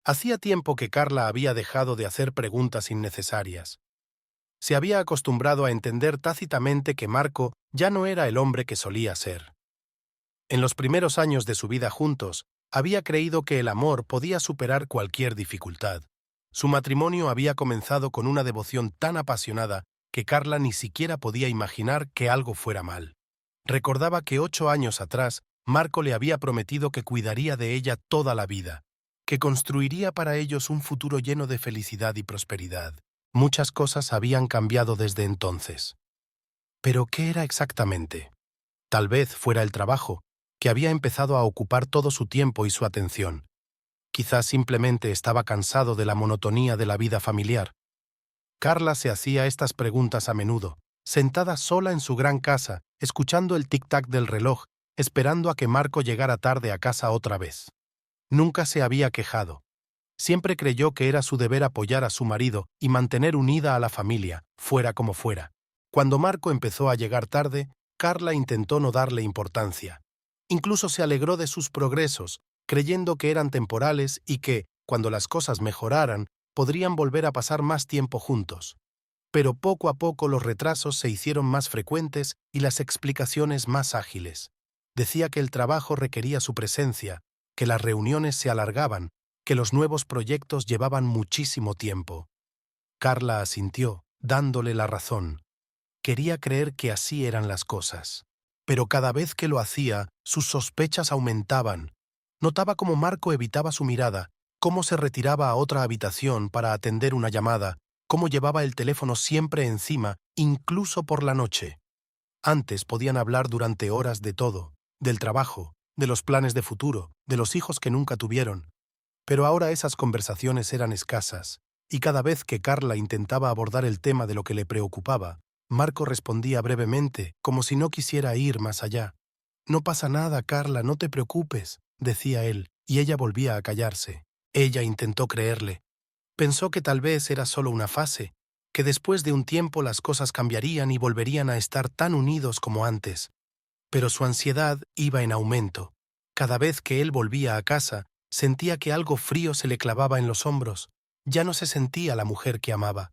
Hacía tiempo que Carla había dejado de hacer preguntas innecesarias. Se había acostumbrado a entender tácitamente que Marco ya no era el hombre que solía ser. En los primeros años de su vida juntos, había creído que el amor podía superar cualquier dificultad. Su matrimonio había comenzado con una devoción tan apasionada que Carla ni siquiera podía imaginar que algo fuera mal. Recordaba que 8 años atrás, Marco le había prometido que cuidaría de ella toda la vida, que construiría para ellos un futuro lleno de felicidad y prosperidad. Muchas cosas habían cambiado desde entonces. ¿Pero qué era exactamente? Tal vez fuera el trabajo, que había empezado a ocupar todo su tiempo y su atención. Quizás simplemente estaba cansado de la monotonía de la vida familiar. Carla se hacía estas preguntas a menudo, sentada sola en su gran casa, escuchando el tic-tac del reloj, esperando a que Marco llegara tarde a casa otra vez. Nunca se había quejado. Siempre creyó que era su deber apoyar a su marido y mantener unida a la familia, fuera como fuera. Cuando Marco empezó a llegar tarde, Carla intentó no darle importancia. Incluso se alegró de sus progresos, creyendo que eran temporales y que, cuando las cosas mejoraran, podrían volver a pasar más tiempo juntos. Pero poco a poco los retrasos se hicieron más frecuentes y las explicaciones más ágiles. Decía que el trabajo requería su presencia, que las reuniones se alargaban, que los nuevos proyectos llevaban muchísimo tiempo. Carla asintió, dándole la razón. Quería creer que así eran las cosas. Pero cada vez que lo hacía, sus sospechas aumentaban. Notaba cómo Marco evitaba su mirada, cómo se retiraba a otra habitación para atender una llamada, cómo llevaba el teléfono siempre encima, incluso por la noche. Antes podían hablar durante horas de todo, del trabajo, de los planes de futuro, de los hijos que nunca tuvieron. Pero ahora esas conversaciones eran escasas, y cada vez que Carla intentaba abordar el tema de lo que le preocupaba, Marco respondía brevemente, como si no quisiera ir más allá. «No pasa nada, Carla, no te preocupes», decía él, y ella volvía a callarse. Ella intentó creerle. Pensó que tal vez era solo una fase, que después de un tiempo las cosas cambiarían y volverían a estar tan unidos como antes. Pero su ansiedad iba en aumento. Cada vez que él volvía a casa, sentía que algo frío se le clavaba en los hombros. Ya no se sentía la mujer que amaba.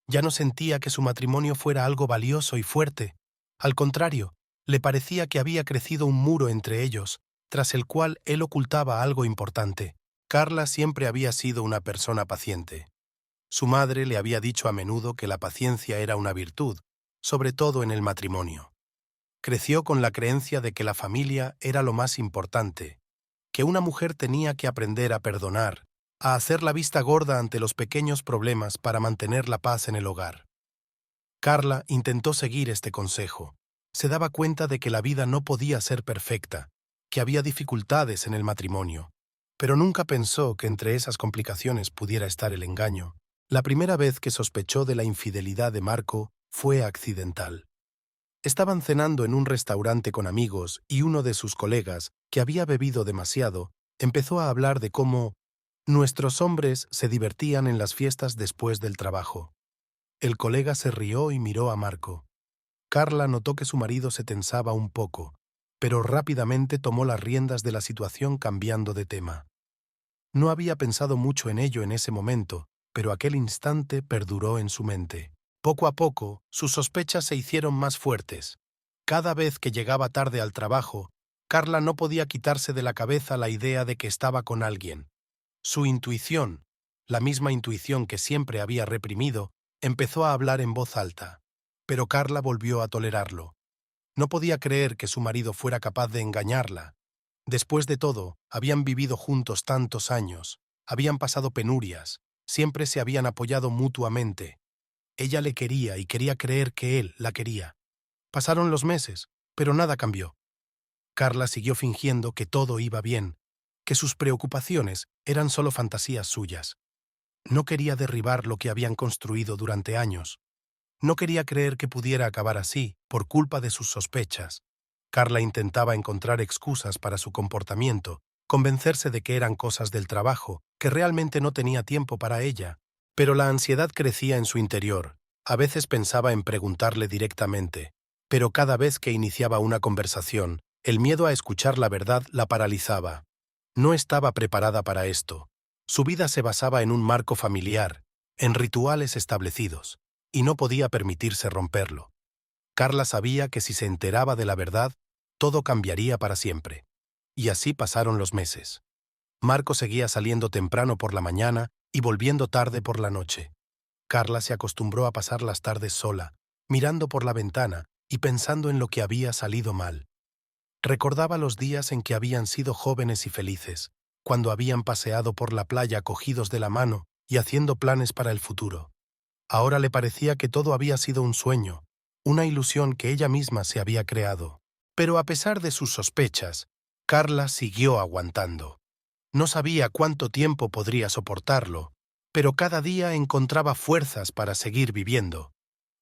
Ya no sentía que su matrimonio fuera algo valioso y fuerte. Al contrario, le parecía que había crecido un muro entre ellos, tras el cual él ocultaba algo importante. Carla siempre había sido una persona paciente. Su madre le había dicho a menudo que la paciencia era una virtud, sobre todo en el matrimonio. Creció con la creencia de que la familia era lo más importante, que una mujer tenía que aprender a perdonar, a hacer la vista gorda ante los pequeños problemas para mantener la paz en el hogar. Carla intentó seguir este consejo. Se daba cuenta de que la vida no podía ser perfecta, que había dificultades en el matrimonio, pero nunca pensó que entre esas complicaciones pudiera estar el engaño. La primera vez que sospechó de la infidelidad de Marco fue accidental. Estaban cenando en un restaurante con amigos y uno de sus colegas, que había bebido demasiado, empezó a hablar de cómo nuestros hombres se divertían en las fiestas después del trabajo. El colega se rió y miró a Marco. Carla notó que su marido se tensaba un poco, pero rápidamente tomó las riendas de la situación cambiando de tema. No había pensado mucho en ello en ese momento, pero aquel instante perduró en su mente. Poco a poco, sus sospechas se hicieron más fuertes. Cada vez que llegaba tarde al trabajo, Carla no podía quitarse de la cabeza la idea de que estaba con alguien. Su intuición, la misma intuición que siempre había reprimido, empezó a hablar en voz alta. Pero Carla volvió a tolerarlo. No podía creer que su marido fuera capaz de engañarla. Después de todo, habían vivido juntos tantos años, habían pasado penurias, siempre se habían apoyado mutuamente. Ella le quería y quería creer que él la quería. Pasaron los meses, pero nada cambió. Carla siguió fingiendo que todo iba bien, que sus preocupaciones eran solo fantasías suyas. No quería derribar lo que habían construido durante años. No quería creer que pudiera acabar así, por culpa de sus sospechas. Carla intentaba encontrar excusas para su comportamiento, convencerse de que eran cosas del trabajo, que realmente no tenía tiempo para ella. Pero la ansiedad crecía en su interior. A veces pensaba en preguntarle directamente, pero cada vez que iniciaba una conversación, el miedo a escuchar la verdad la paralizaba. No estaba preparada para esto. Su vida se basaba en un marco familiar, en rituales establecidos, y no podía permitirse romperlo. Carla sabía que si se enteraba de la verdad, todo cambiaría para siempre. Y así pasaron los meses. Marco seguía saliendo temprano por la mañana y volviendo tarde por la noche. Carla se acostumbró a pasar las tardes sola, mirando por la ventana y pensando en lo que había salido mal. Recordaba los días en que habían sido jóvenes y felices, cuando habían paseado por la playa cogidos de la mano y haciendo planes para el futuro. Ahora le parecía que todo había sido un sueño, una ilusión que ella misma se había creado. Pero a pesar de sus sospechas, Carla siguió aguantando. No sabía cuánto tiempo podría soportarlo, pero cada día encontraba fuerzas para seguir viviendo.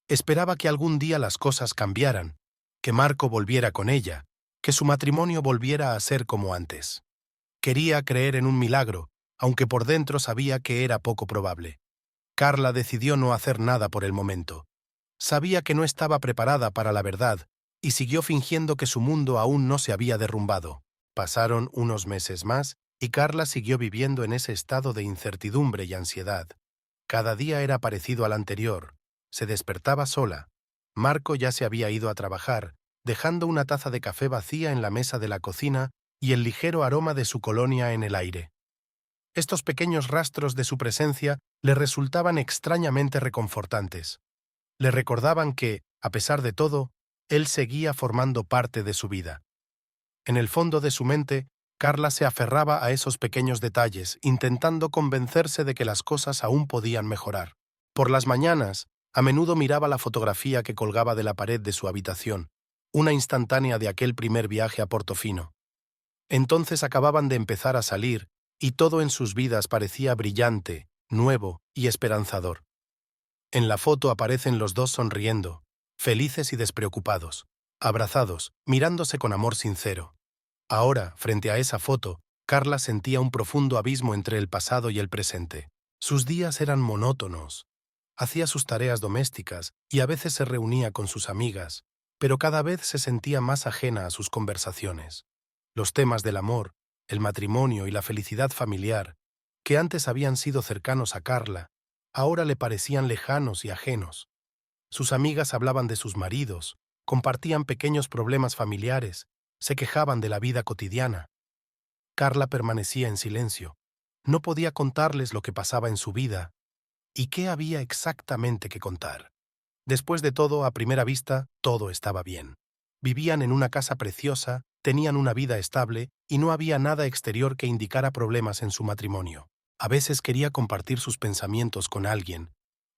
Esperaba que algún día las cosas cambiaran, que Marco volviera con ella, que su matrimonio volviera a ser como antes. Quería creer en un milagro, aunque por dentro sabía que era poco probable. Carla decidió no hacer nada por el momento. Sabía que no estaba preparada para la verdad y siguió fingiendo que su mundo aún no se había derrumbado. Pasaron unos meses más y Carla siguió viviendo en ese estado de incertidumbre y ansiedad. Cada día era parecido al anterior. Se despertaba sola. Marco ya se había ido a trabajar, dejando una taza de café vacía en la mesa de la cocina y el ligero aroma de su colonia en el aire. Estos pequeños rastros de su presencia le resultaban extrañamente reconfortantes. Le recordaban que, a pesar de todo, él seguía formando parte de su vida. En el fondo de su mente, Carla se aferraba a esos pequeños detalles, intentando convencerse de que las cosas aún podían mejorar. Por las mañanas, a menudo miraba la fotografía que colgaba de la pared de su habitación, una instantánea de aquel primer viaje a Portofino. Entonces acababan de empezar a salir, y todo en sus vidas parecía brillante, nuevo y esperanzador. En la foto aparecen los dos sonriendo, felices y despreocupados, abrazados, mirándose con amor sincero. Ahora, frente a esa foto, Carla sentía un profundo abismo entre el pasado y el presente. Sus días eran monótonos. Hacía sus tareas domésticas y a veces se reunía con sus amigas, pero cada vez se sentía más ajena a sus conversaciones. Los temas del amor, el matrimonio y la felicidad familiar, que antes habían sido cercanos a Carla, ahora le parecían lejanos y ajenos. Sus amigas hablaban de sus maridos, compartían pequeños problemas familiares, se quejaban de la vida cotidiana. Carla permanecía en silencio. No podía contarles lo que pasaba en su vida y qué había exactamente que contar. Después de todo, a primera vista, todo estaba bien. Vivían en una casa preciosa, tenían una vida estable y no había nada exterior que indicara problemas en su matrimonio. A veces quería compartir sus pensamientos con alguien,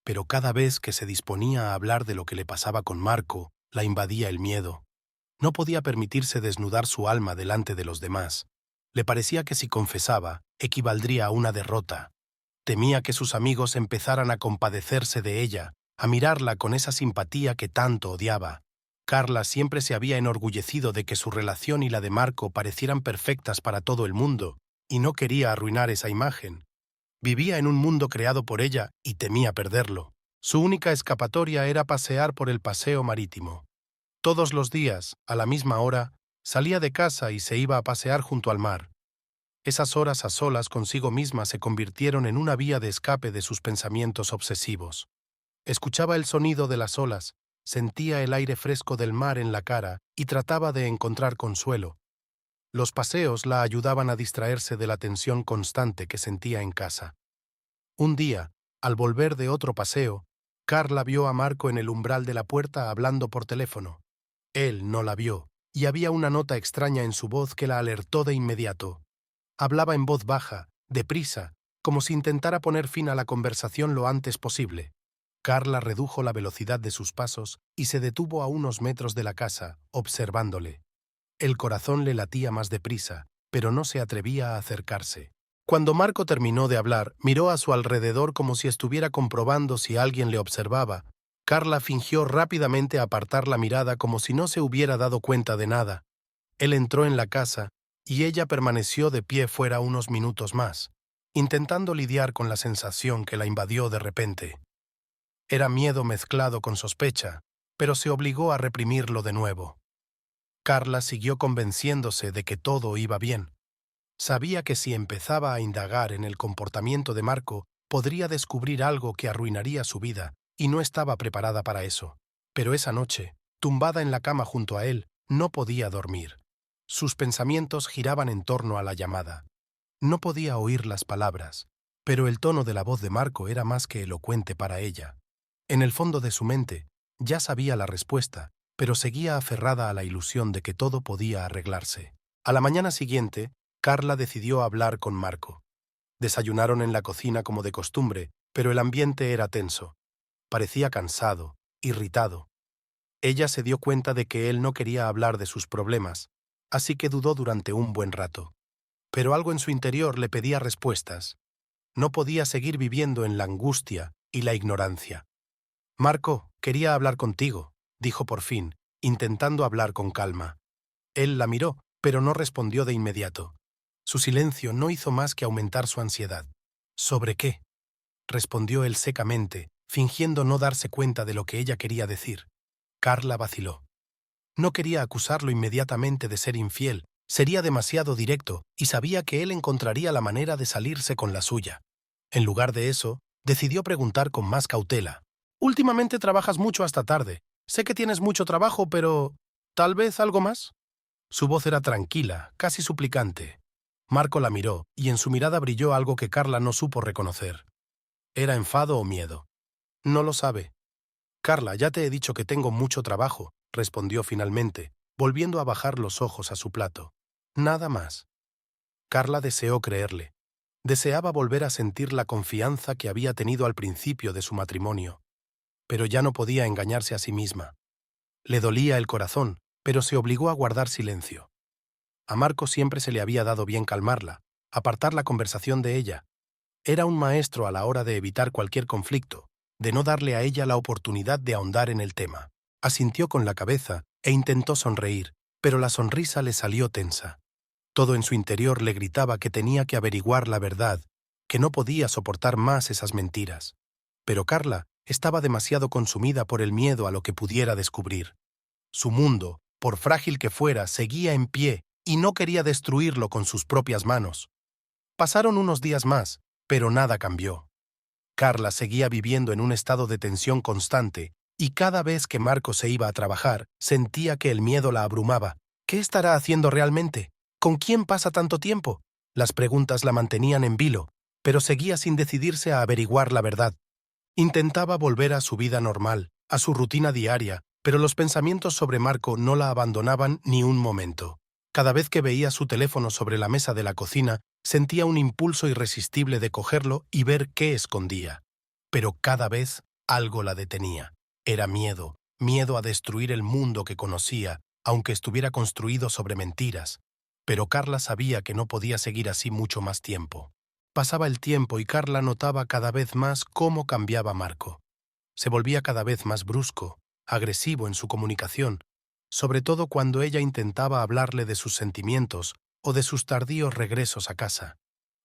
pero cada vez que se disponía a hablar de lo que le pasaba con Marco, la invadía el miedo. No podía permitirse desnudar su alma delante de los demás. Le parecía que si confesaba, equivaldría a una derrota. Temía que sus amigos empezaran a compadecerse de ella, a mirarla con esa simpatía que tanto odiaba. Carla siempre se había enorgullecido de que su relación y la de Marco parecieran perfectas para todo el mundo, y no quería arruinar esa imagen. Vivía en un mundo creado por ella y temía perderlo. Su única escapatoria era pasear por el paseo marítimo. Todos los días, a la misma hora, salía de casa y se iba a pasear junto al mar. Esas horas a solas consigo misma se convirtieron en una vía de escape de sus pensamientos obsesivos. Escuchaba el sonido de las olas, sentía el aire fresco del mar en la cara y trataba de encontrar consuelo. Los paseos la ayudaban a distraerse de la tensión constante que sentía en casa. Un día, al volver de otro paseo, Carla vio a Marco en el umbral de la puerta hablando por teléfono. Él no la vio, y había una nota extraña en su voz que la alertó de inmediato. Hablaba en voz baja, deprisa, como si intentara poner fin a la conversación lo antes posible. Carla redujo la velocidad de sus pasos y se detuvo a unos metros de la casa, observándole. El corazón le latía más deprisa, pero no se atrevía a acercarse. Cuando Marco terminó de hablar, miró a su alrededor como si estuviera comprobando si alguien le observaba. Carla fingió rápidamente apartar la mirada como si no se hubiera dado cuenta de nada. Él entró en la casa y ella permaneció de pie fuera unos minutos más, intentando lidiar con la sensación que la invadió de repente. Era miedo mezclado con sospecha, pero se obligó a reprimirlo de nuevo. Carla siguió convenciéndose de que todo iba bien. Sabía que si empezaba a indagar en el comportamiento de Marco, podría descubrir algo que arruinaría su vida, y no estaba preparada para eso. Pero esa noche, tumbada en la cama junto a él, no podía dormir. Sus pensamientos giraban en torno a la llamada. No podía oír las palabras, pero el tono de la voz de Marco era más que elocuente para ella. En el fondo de su mente, ya sabía la respuesta, pero seguía aferrada a la ilusión de que todo podía arreglarse. A la mañana siguiente, Carla decidió hablar con Marco. Desayunaron en la cocina como de costumbre, pero el ambiente era tenso. Parecía cansado, irritado. Ella se dio cuenta de que él no quería hablar de sus problemas, así que dudó durante un buen rato. Pero algo en su interior le pedía respuestas. No podía seguir viviendo en la angustia y la ignorancia. «Marco, quería hablar contigo», dijo por fin, intentando hablar con calma. Él la miró, pero no respondió de inmediato. Su silencio no hizo más que aumentar su ansiedad. «¿Sobre qué?», respondió él secamente, fingiendo no darse cuenta de lo que ella quería decir. Carla vaciló. No quería acusarlo inmediatamente de ser infiel, sería demasiado directo y sabía que él encontraría la manera de salirse con la suya. En lugar de eso, decidió preguntar con más cautela. «Últimamente trabajas mucho hasta tarde. Sé que tienes mucho trabajo, pero ¿tal vez algo más?». Su voz era tranquila, casi suplicante. Marco la miró, y en su mirada brilló algo que Carla no supo reconocer. ¿Era enfado o miedo? No lo sabe. «Carla, ya te he dicho que tengo mucho trabajo», respondió finalmente, volviendo a bajar los ojos a su plato. Nada más. Carla deseó creerle. Deseaba volver a sentir la confianza que había tenido al principio de su matrimonio. Pero ya no podía engañarse a sí misma. Le dolía el corazón, pero se obligó a guardar silencio. A Marco siempre se le había dado bien calmarla, apartar la conversación de ella. Era un maestro a la hora de evitar cualquier conflicto, de no darle a ella la oportunidad de ahondar en el tema. Asintió con la cabeza e intentó sonreír, pero la sonrisa le salió tensa. Todo en su interior le gritaba que tenía que averiguar la verdad, que no podía soportar más esas mentiras. Pero Carla estaba demasiado consumida por el miedo a lo que pudiera descubrir. Su mundo, por frágil que fuera, seguía en pie y no quería destruirlo con sus propias manos. Pasaron unos días más, pero nada cambió. Carla seguía viviendo en un estado de tensión constante y cada vez que Marco se iba a trabajar, sentía que el miedo la abrumaba. ¿Qué estará haciendo realmente? ¿Con quién pasa tanto tiempo? Las preguntas la mantenían en vilo, pero seguía sin decidirse a averiguar la verdad. Intentaba volver a su vida normal, a su rutina diaria, pero los pensamientos sobre Marco no la abandonaban ni un momento. Cada vez que veía su teléfono sobre la mesa de la cocina, sentía un impulso irresistible de cogerlo y ver qué escondía. Pero cada vez algo la detenía. Era miedo, miedo a destruir el mundo que conocía, aunque estuviera construido sobre mentiras. Pero Carla sabía que no podía seguir así mucho más tiempo. Pasaba el tiempo y Carla notaba cada vez más cómo cambiaba Marco. Se volvía cada vez más brusco, agresivo en su comunicación, sobre todo cuando ella intentaba hablarle de sus sentimientos o de sus tardíos regresos a casa.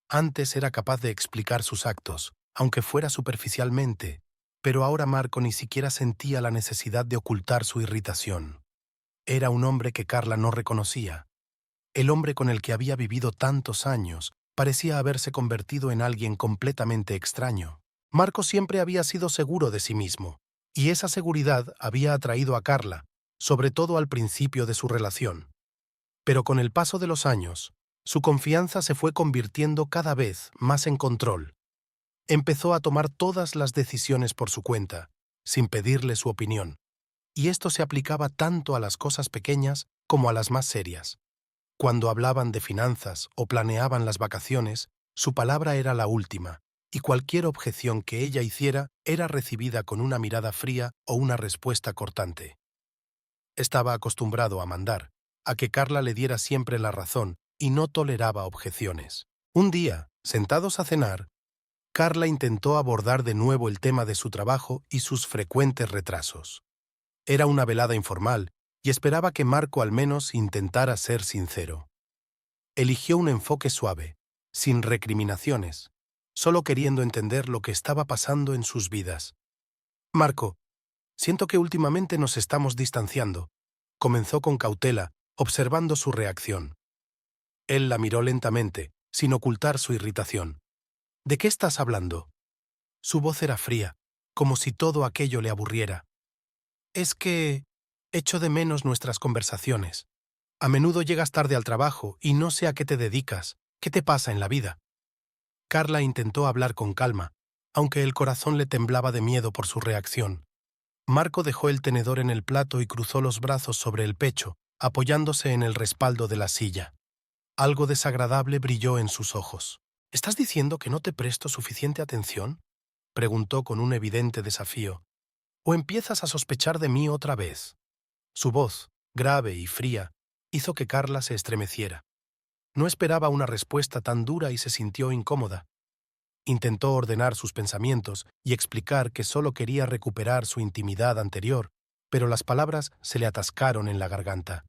Antes era capaz de explicar sus actos, aunque fuera superficialmente, pero ahora Marco ni siquiera sentía la necesidad de ocultar su irritación. Era un hombre que Carla no reconocía. El hombre con el que había vivido tantos años parecía haberse convertido en alguien completamente extraño. Marco siempre había sido seguro de sí mismo, y esa seguridad había atraído a Carla, sobre todo al principio de su relación. Pero con el paso de los años, su confianza se fue convirtiendo cada vez más en control. Empezó a tomar todas las decisiones por su cuenta, sin pedirle su opinión, y esto se aplicaba tanto a las cosas pequeñas como a las más serias. Cuando hablaban de finanzas o planeaban las vacaciones, su palabra era la última, y cualquier objeción que ella hiciera era recibida con una mirada fría o una respuesta cortante. Estaba acostumbrado a mandar, a que Carla le diera siempre la razón y no toleraba objeciones. Un día, sentados a cenar, Carla intentó abordar de nuevo el tema de su trabajo y sus frecuentes retrasos. Era una velada informal y esperaba que Marco al menos intentara ser sincero. Eligió un enfoque suave, sin recriminaciones, solo queriendo entender lo que estaba pasando en sus vidas. «Marco, siento que últimamente nos estamos distanciando», comenzó con cautela, observando su reacción. Él la miró lentamente, sin ocultar su irritación. ¿De qué estás hablando? Su voz era fría, como si todo aquello le aburriera. Es que echo de menos nuestras conversaciones. A menudo llegas tarde al trabajo y no sé a qué te dedicas. ¿Qué te pasa en la vida? Carla intentó hablar con calma, aunque el corazón le temblaba de miedo por su reacción. Marco dejó el tenedor en el plato y cruzó los brazos sobre el pecho, apoyándose en el respaldo de la silla. Algo desagradable brilló en sus ojos. ¿Estás diciendo que no te presto suficiente atención?, preguntó con un evidente desafío. ¿O empiezas a sospechar de mí otra vez? Su voz, grave y fría, hizo que Carla se estremeciera. No esperaba una respuesta tan dura y se sintió incómoda. Intentó ordenar sus pensamientos y explicar que solo quería recuperar su intimidad anterior, pero las palabras se le atascaron en la garganta.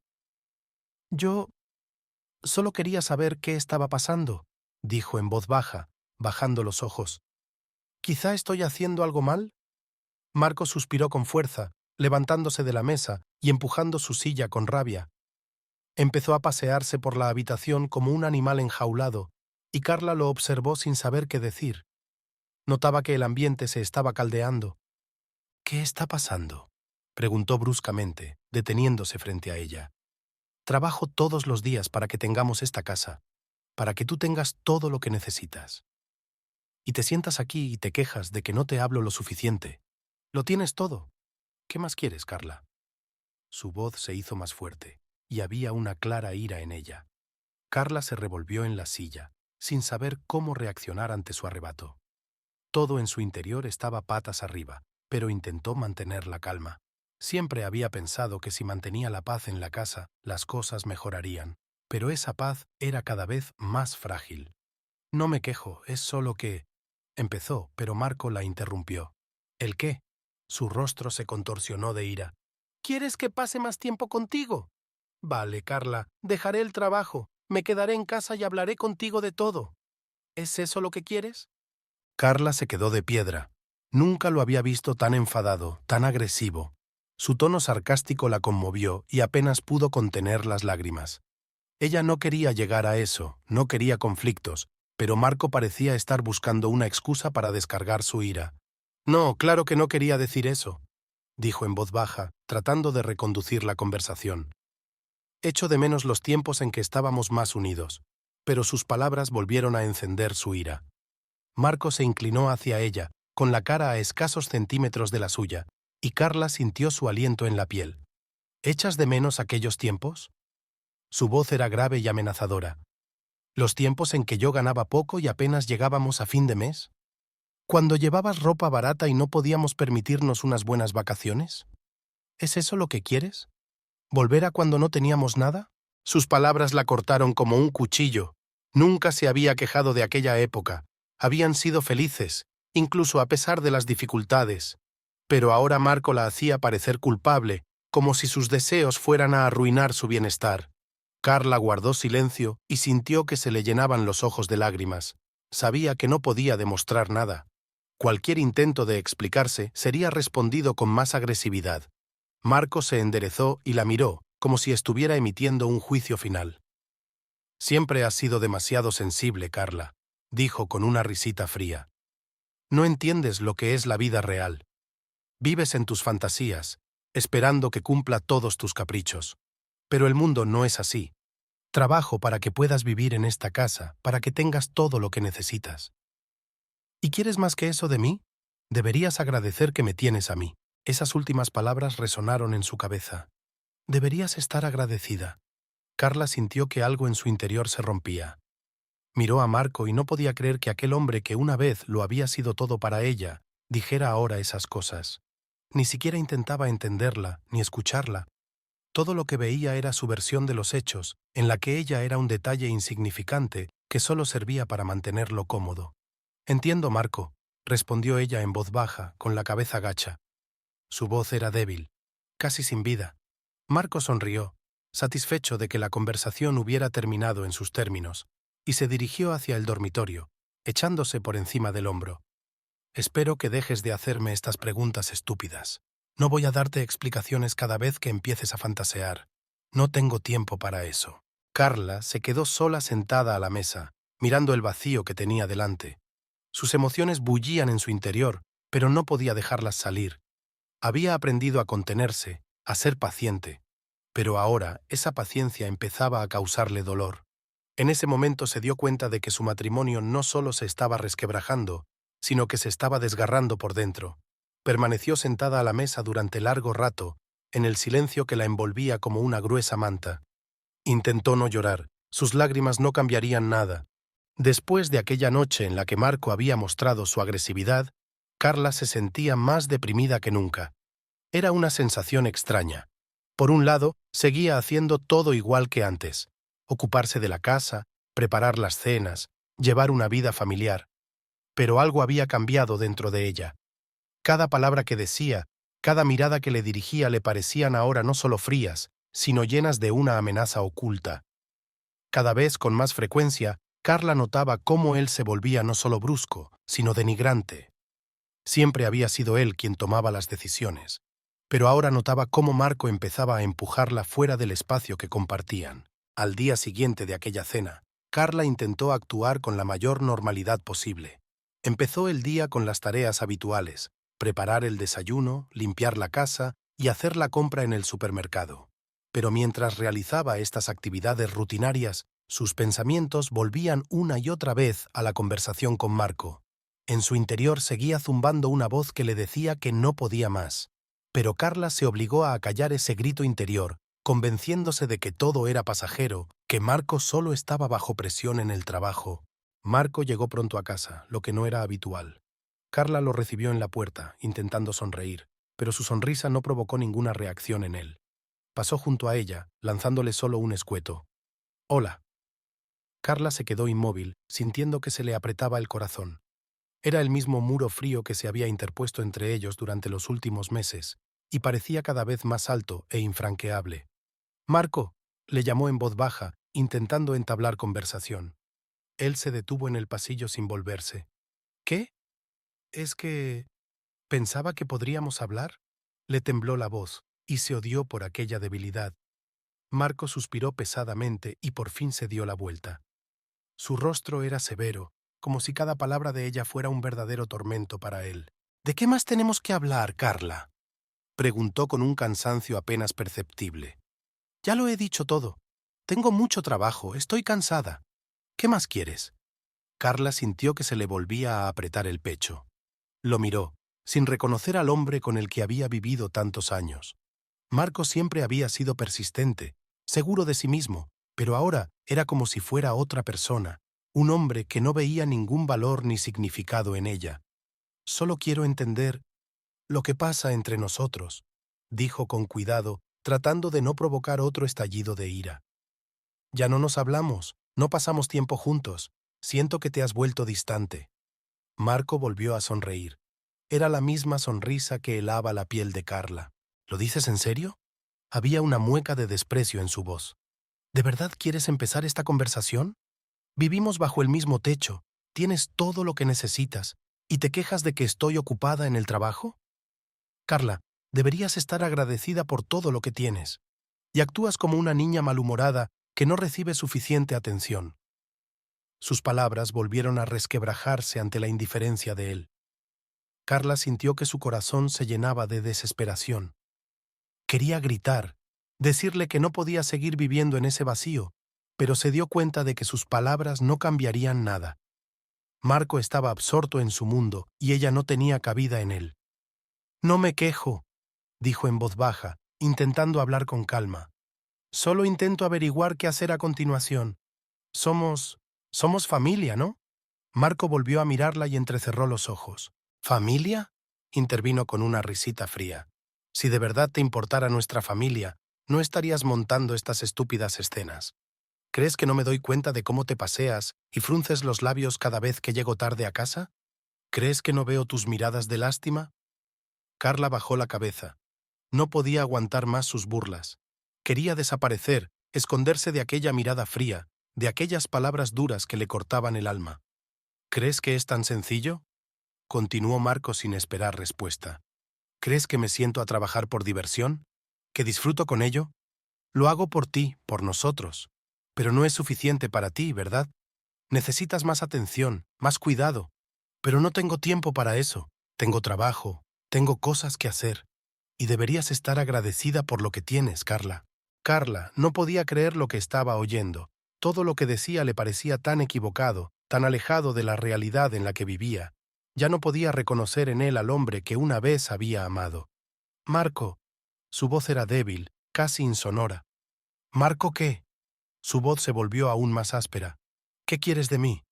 Yo solo quería saber qué estaba pasando, dijo en voz baja, bajando los ojos. ¿Quizá estoy haciendo algo mal? Marco suspiró con fuerza, levantándose de la mesa y empujando su silla con rabia. Empezó a pasearse por la habitación como un animal enjaulado, y Carla lo observó sin saber qué decir. Notaba que el ambiente se estaba caldeando. ¿Qué está pasando?, preguntó bruscamente, deteniéndose frente a ella. Trabajo todos los días para que tengamos esta casa, para que tú tengas todo lo que necesitas. Y te sientas aquí y te quejas de que no te hablo lo suficiente. Lo tienes todo. ¿Qué más quieres, Carla? Su voz se hizo más fuerte, y había una clara ira en ella. Carla se revolvió en la silla, sin saber cómo reaccionar ante su arrebato. Todo en su interior estaba patas arriba, pero intentó mantener la calma. Siempre había pensado que si mantenía la paz en la casa, las cosas mejorarían, pero esa paz era cada vez más frágil. No me quejo, es solo que... Empezó, pero Marco la interrumpió. ¿El qué? Su rostro se contorsionó de ira. ¿Quieres que pase más tiempo contigo? Vale, Carla, dejaré el trabajo, me quedaré en casa y hablaré contigo de todo. ¿Es eso lo que quieres? Carla se quedó de piedra. Nunca lo había visto tan enfadado, tan agresivo. Su tono sarcástico la conmovió y apenas pudo contener las lágrimas. Ella no quería llegar a eso, no quería conflictos, pero Marco parecía estar buscando una excusa para descargar su ira. No, claro que no quería decir eso, dijo en voz baja, tratando de reconducir la conversación. Echo de menos los tiempos en que estábamos más unidos, pero sus palabras volvieron a encender su ira. Marco se inclinó hacia ella, con la cara a escasos centímetros de la suya, y Carla sintió su aliento en la piel. ¿Echas de menos aquellos tiempos? Su voz era grave y amenazadora. ¿Los tiempos en que yo ganaba poco y apenas llegábamos a fin de mes? ¿Cuando llevabas ropa barata y no podíamos permitirnos unas buenas vacaciones? ¿Es eso lo que quieres? ¿Volver a cuando no teníamos nada? Sus palabras la cortaron como un cuchillo. Nunca se había quejado de aquella época. Habían sido felices, incluso a pesar de las dificultades. Pero ahora Marco la hacía parecer culpable, como si sus deseos fueran a arruinar su bienestar. Carla guardó silencio y sintió que se le llenaban los ojos de lágrimas. Sabía que no podía demostrar nada. Cualquier intento de explicarse sería respondido con más agresividad. Marco se enderezó y la miró, como si estuviera emitiendo un juicio final. Siempre has sido demasiado sensible, Carla, dijo con una risita fría. No entiendes lo que es la vida real. Vives en tus fantasías, esperando que cumpla todos tus caprichos. Pero el mundo no es así. Trabajo para que puedas vivir en esta casa, para que tengas todo lo que necesitas. ¿Y quieres más que eso de mí? Deberías agradecer que me tienes a mí. Esas últimas palabras resonaron en su cabeza. Deberías estar agradecida. Carla sintió que algo en su interior se rompía. Miró a Marco y no podía creer que aquel hombre que una vez lo había sido todo para ella, dijera ahora esas cosas. Ni siquiera intentaba entenderla, ni escucharla. Todo lo que veía era su versión de los hechos, en la que ella era un detalle insignificante que solo servía para mantenerlo cómodo. Entiendo, Marco, respondió ella en voz baja, con la cabeza gacha. Su voz era débil, casi sin vida. Marco sonrió, satisfecho de que la conversación hubiera terminado en sus términos, y se dirigió hacia el dormitorio, echándose por encima del hombro. Espero que dejes de hacerme estas preguntas estúpidas. No voy a darte explicaciones cada vez que empieces a fantasear. No tengo tiempo para eso. Carla se quedó sola sentada a la mesa, mirando el vacío que tenía delante. Sus emociones bullían en su interior, pero no podía dejarlas salir. Había aprendido a contenerse, a ser paciente, pero ahora esa paciencia empezaba a causarle dolor. En ese momento se dio cuenta de que su matrimonio no solo se estaba resquebrajando, sino que se estaba desgarrando por dentro. Permaneció sentada a la mesa durante largo rato, en el silencio que la envolvía como una gruesa manta. Intentó no llorar, sus lágrimas no cambiarían nada. Después de aquella noche en la que Marco había mostrado su agresividad, Carla se sentía más deprimida que nunca. Era una sensación extraña. Por un lado, seguía haciendo todo igual que antes: ocuparse de la casa, preparar las cenas, llevar una vida familiar. Pero algo había cambiado dentro de ella. Cada palabra que decía, cada mirada que le dirigía le parecían ahora no solo frías, sino llenas de una amenaza oculta. Cada vez con más frecuencia, Carla notaba cómo él se volvía no solo brusco, sino denigrante. Siempre había sido él quien tomaba las decisiones, pero ahora notaba cómo Marco empezaba a empujarla fuera del espacio que compartían. Al día siguiente de aquella cena, Carla intentó actuar con la mayor normalidad posible. Empezó el día con las tareas habituales: preparar el desayuno, limpiar la casa y hacer la compra en el supermercado. Pero mientras realizaba estas actividades rutinarias, sus pensamientos volvían una y otra vez a la conversación con Marco. En su interior seguía zumbando una voz que le decía que no podía más. Pero Carla se obligó a acallar ese grito interior, convenciéndose de que todo era pasajero, que Marco solo estaba bajo presión en el trabajo. Marco llegó pronto a casa, lo que no era habitual. Carla lo recibió en la puerta, intentando sonreír, pero su sonrisa no provocó ninguna reacción en él. Pasó junto a ella, lanzándole solo un escueto: «Hola». Carla se quedó inmóvil, sintiendo que se le apretaba el corazón. Era el mismo muro frío que se había interpuesto entre ellos durante los últimos meses, y parecía cada vez más alto e infranqueable. «Marco», le llamó en voz baja, intentando entablar conversación. Él se detuvo en el pasillo sin volverse. «¿Qué? ¿Es que pensaba que podríamos hablar?». Le tembló la voz, y se odió por aquella debilidad. Marco suspiró pesadamente y por fin se dio la vuelta. Su rostro era severo, como si cada palabra de ella fuera un verdadero tormento para él. «¿De qué más tenemos que hablar, Carla?», preguntó con un cansancio apenas perceptible. «Ya lo he dicho todo. Tengo mucho trabajo, estoy cansada. ¿Qué más quieres?». Carla sintió que se le volvía a apretar el pecho. Lo miró, sin reconocer al hombre con el que había vivido tantos años. Marco siempre había sido persistente, seguro de sí mismo, pero ahora era como si fuera otra persona, un hombre que no veía ningún valor ni significado en ella. «Solo quiero entender lo que pasa entre nosotros», dijo con cuidado, tratando de no provocar otro estallido de ira. «Ya no nos hablamos, no pasamos tiempo juntos, siento que te has vuelto distante». Marco volvió a sonreír. Era la misma sonrisa que helaba la piel de Carla. «¿Lo dices en serio?». Había una mueca de desprecio en su voz. «¿De verdad quieres empezar esta conversación? Vivimos bajo el mismo techo, tienes todo lo que necesitas, ¿y te quejas de que estoy ocupada en el trabajo? Carla, deberías estar agradecida por todo lo que tienes. Y actúas como una niña malhumorada que no recibe suficiente atención». Sus palabras volvieron a resquebrajarse ante la indiferencia de él. Carla sintió que su corazón se llenaba de desesperación. Quería gritar, decirle que no podía seguir viviendo en ese vacío, pero se dio cuenta de que sus palabras no cambiarían nada. Marco estaba absorto en su mundo y ella no tenía cabida en él. «No me quejo», dijo en voz baja, intentando hablar con calma. «Solo intento averiguar qué hacer a continuación. Somos familia, ¿no?». Marco volvió a mirarla y entrecerró los ojos. «¿Familia?», intervino con una risita fría. «Si de verdad te importara nuestra familia, no estarías montando estas estúpidas escenas. ¿Crees que no me doy cuenta de cómo te paseas y frunces los labios cada vez que llego tarde a casa? ¿Crees que no veo tus miradas de lástima?». Carla bajó la cabeza. No podía aguantar más sus burlas. Quería desaparecer, esconderse de aquella mirada fría, de aquellas palabras duras que le cortaban el alma. «¿Crees que es tan sencillo?», continuó Marco sin esperar respuesta. «¿Crees que me siento a trabajar por diversión? ¿Que disfruto con ello? Lo hago por ti, por nosotros. Pero no es suficiente para ti, ¿verdad? Necesitas más atención, más cuidado. Pero no tengo tiempo para eso. Tengo trabajo, tengo cosas que hacer. Y deberías estar agradecida por lo que tienes, Carla. Carla no podía creer lo que estaba oyendo. Todo lo que decía le parecía tan equivocado, tan alejado de la realidad en la que vivía. Ya no podía reconocer en él al hombre que una vez había amado. Marco. Su voz era débil, casi insonora. ¿Marco qué? Su voz se volvió aún más áspera. ¿Qué quieres de mí?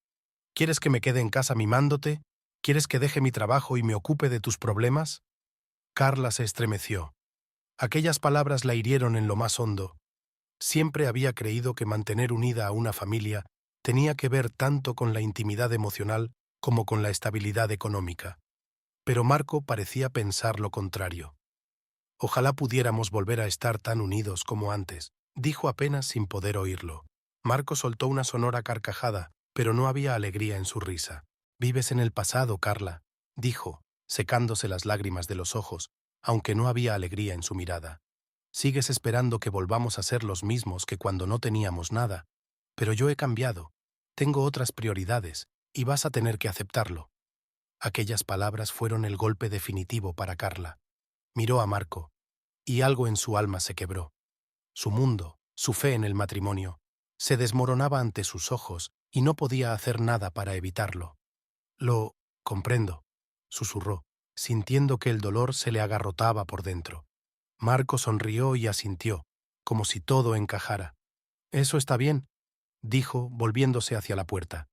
¿Quieres que me quede en casa mimándote? ¿Quieres que deje mi trabajo y me ocupe de tus problemas? Carla se estremeció. Aquellas palabras la hirieron en lo más hondo. Siempre había creído que mantener unida a una familia tenía que ver tanto con la intimidad emocional como con la estabilidad económica. Pero Marco parecía pensar lo contrario. Ojalá pudiéramos volver a estar tan unidos como antes, dijo apenas sin poder oírlo. Marco soltó una sonora carcajada, pero no había alegría en su risa. Vives en el pasado, Carla, dijo, secándose las lágrimas de los ojos, aunque no había alegría en su mirada. Sigues esperando que volvamos a ser los mismos que cuando no teníamos nada, pero yo he cambiado, tengo otras prioridades, y vas a tener que aceptarlo. Aquellas palabras fueron el golpe definitivo para Carla. Miró a Marco, y algo en su alma se quebró. Su mundo, su fe en el matrimonio, se desmoronaba ante sus ojos y no podía hacer nada para evitarlo. Lo comprendo, susurró, sintiendo que el dolor se le agarrotaba por dentro. Marco sonrió y asintió, como si todo encajara. Eso está bien, dijo, volviéndose hacia la puerta.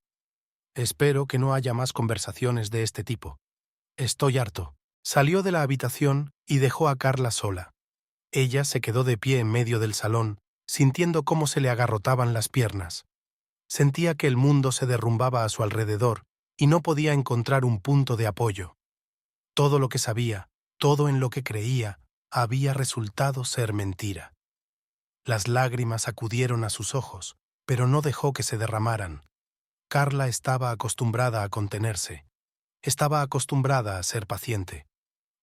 Espero que no haya más conversaciones de este tipo. Estoy harto. Salió de la habitación y dejó a Carla sola. Ella se quedó de pie en medio del salón, sintiendo cómo se le agarrotaban las piernas. Sentía que el mundo se derrumbaba a su alrededor y no podía encontrar un punto de apoyo. Todo lo que sabía, todo en lo que creía, había resultado ser mentira. Las lágrimas acudieron a sus ojos, pero no dejó que se derramaran. Carla estaba acostumbrada a contenerse. Estaba acostumbrada a ser paciente.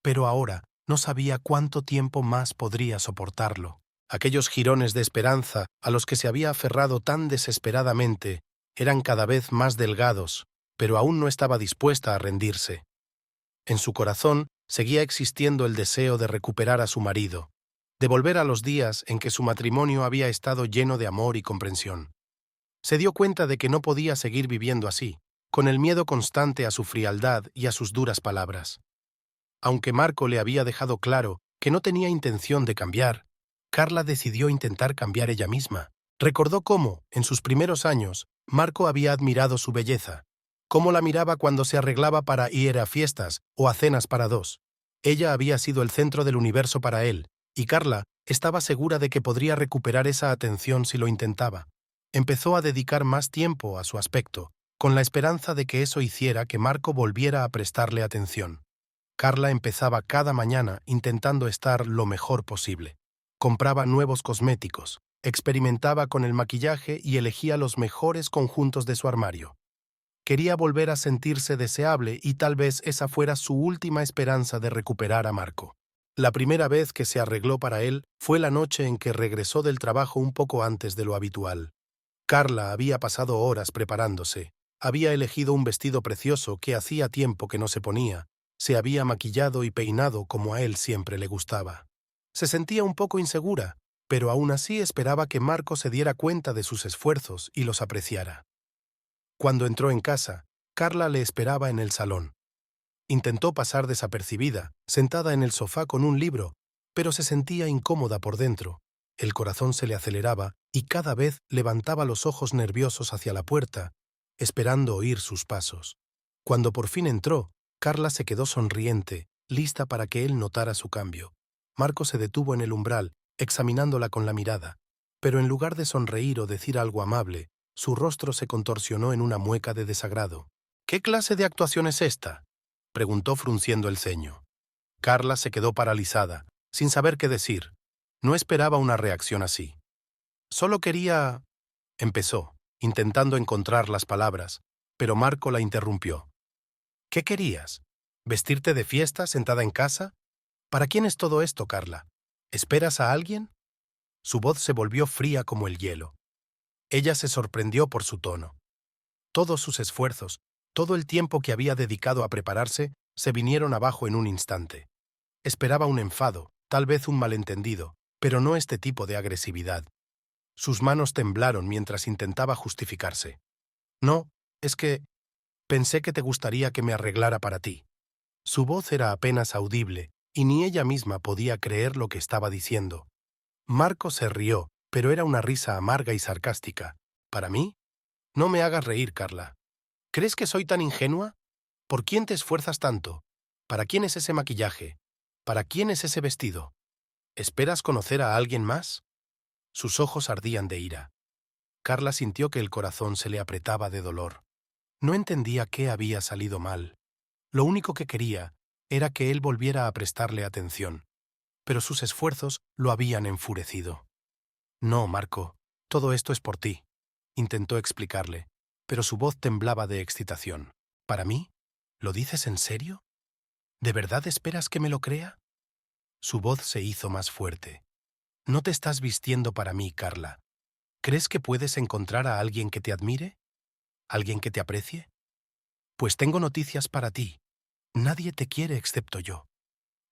Pero ahora no sabía cuánto tiempo más podría soportarlo. Aquellos jirones de esperanza a los que se había aferrado tan desesperadamente eran cada vez más delgados, pero aún no estaba dispuesta a rendirse. En su corazón seguía existiendo el deseo de recuperar a su marido, de volver a los días en que su matrimonio había estado lleno de amor y comprensión. Se dio cuenta de que no podía seguir viviendo así, con el miedo constante a su frialdad y a sus duras palabras. Aunque Marco le había dejado claro que no tenía intención de cambiar, Carla decidió intentar cambiar ella misma. Recordó cómo, en sus primeros años, Marco había admirado su belleza, cómo la miraba cuando se arreglaba para ir a fiestas o a cenas para dos. Ella había sido el centro del universo para él, y Carla estaba segura de que podría recuperar esa atención si lo intentaba. Empezó a dedicar más tiempo a su aspecto, con la esperanza de que eso hiciera que Marco volviera a prestarle atención. Carla empezaba cada mañana intentando estar lo mejor posible. Compraba nuevos cosméticos, experimentaba con el maquillaje y elegía los mejores conjuntos de su armario. Quería volver a sentirse deseable y tal vez esa fuera su última esperanza de recuperar a Marco. La primera vez que se arregló para él fue la noche en que regresó del trabajo un poco antes de lo habitual. Carla había pasado horas preparándose, había elegido un vestido precioso que hacía tiempo que no se ponía, se había maquillado y peinado como a él siempre le gustaba. Se sentía un poco insegura, pero aún así esperaba que Marco se diera cuenta de sus esfuerzos y los apreciara. Cuando entró en casa, Carla le esperaba en el salón. Intentó pasar desapercibida, sentada en el sofá con un libro, pero se sentía incómoda por dentro. El corazón se le aceleraba y cada vez levantaba los ojos nerviosos hacia la puerta, esperando oír sus pasos. Cuando por fin entró, Carla se quedó sonriente, lista para que él notara su cambio. Marco se detuvo en el umbral, examinándola con la mirada, pero en lugar de sonreír o decir algo amable, su rostro se contorsionó en una mueca de desagrado. ¿Qué clase de actuación es esta?, preguntó frunciendo el ceño. Carla se quedó paralizada, sin saber qué decir. No esperaba una reacción así. Solo quería... empezó, intentando encontrar las palabras, pero Marco la interrumpió. ¿Qué querías? ¿Vestirte de fiesta sentada en casa? ¿Para quién es todo esto, Carla? ¿Esperas a alguien? Su voz se volvió fría como el hielo. Ella se sorprendió por su tono. Todos sus esfuerzos, todo el tiempo que había dedicado a prepararse, se vinieron abajo en un instante. Esperaba un enfado, tal vez un malentendido, pero no este tipo de agresividad. Sus manos temblaron mientras intentaba justificarse. No, es que pensé que te gustaría que me arreglara para ti. Su voz era apenas audible, y ni ella misma podía creer lo que estaba diciendo. Marco se rió, pero era una risa amarga y sarcástica. ¿Para mí? No me hagas reír, Carla. ¿Crees que soy tan ingenua? ¿Por quién te esfuerzas tanto? ¿Para quién es ese maquillaje? ¿Para quién es ese vestido? ¿Esperas conocer a alguien más? Sus ojos ardían de ira. Carla sintió que el corazón se le apretaba de dolor. No entendía qué había salido mal. Lo único que quería era que él volviera a prestarle atención, pero sus esfuerzos lo habían enfurecido. No, Marco, todo esto es por ti, intentó explicarle, pero su voz temblaba de excitación. ¿Para mí? ¿Lo dices en serio? ¿De verdad esperas que me lo crea? Su voz se hizo más fuerte. No te estás vistiendo para mí, Carla. ¿Crees que puedes encontrar a alguien que te admire? ¿Alguien que te aprecie? Pues tengo noticias para ti. Nadie te quiere excepto yo.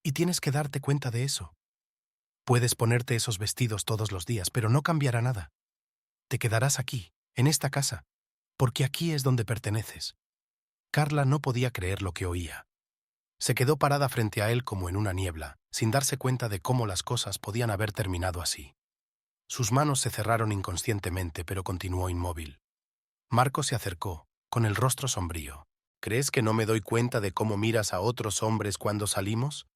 Y tienes que darte cuenta de eso. Puedes ponerte esos vestidos todos los días, pero no cambiará nada. Te quedarás aquí, en esta casa, porque aquí es donde perteneces. Carla no podía creer lo que oía. Se quedó parada frente a él como en una niebla, sin darse cuenta de cómo las cosas podían haber terminado así. Sus manos se cerraron inconscientemente, pero continuó inmóvil. Marco se acercó, con el rostro sombrío. ¿Crees que no me doy cuenta de cómo miras a otros hombres cuando salimos?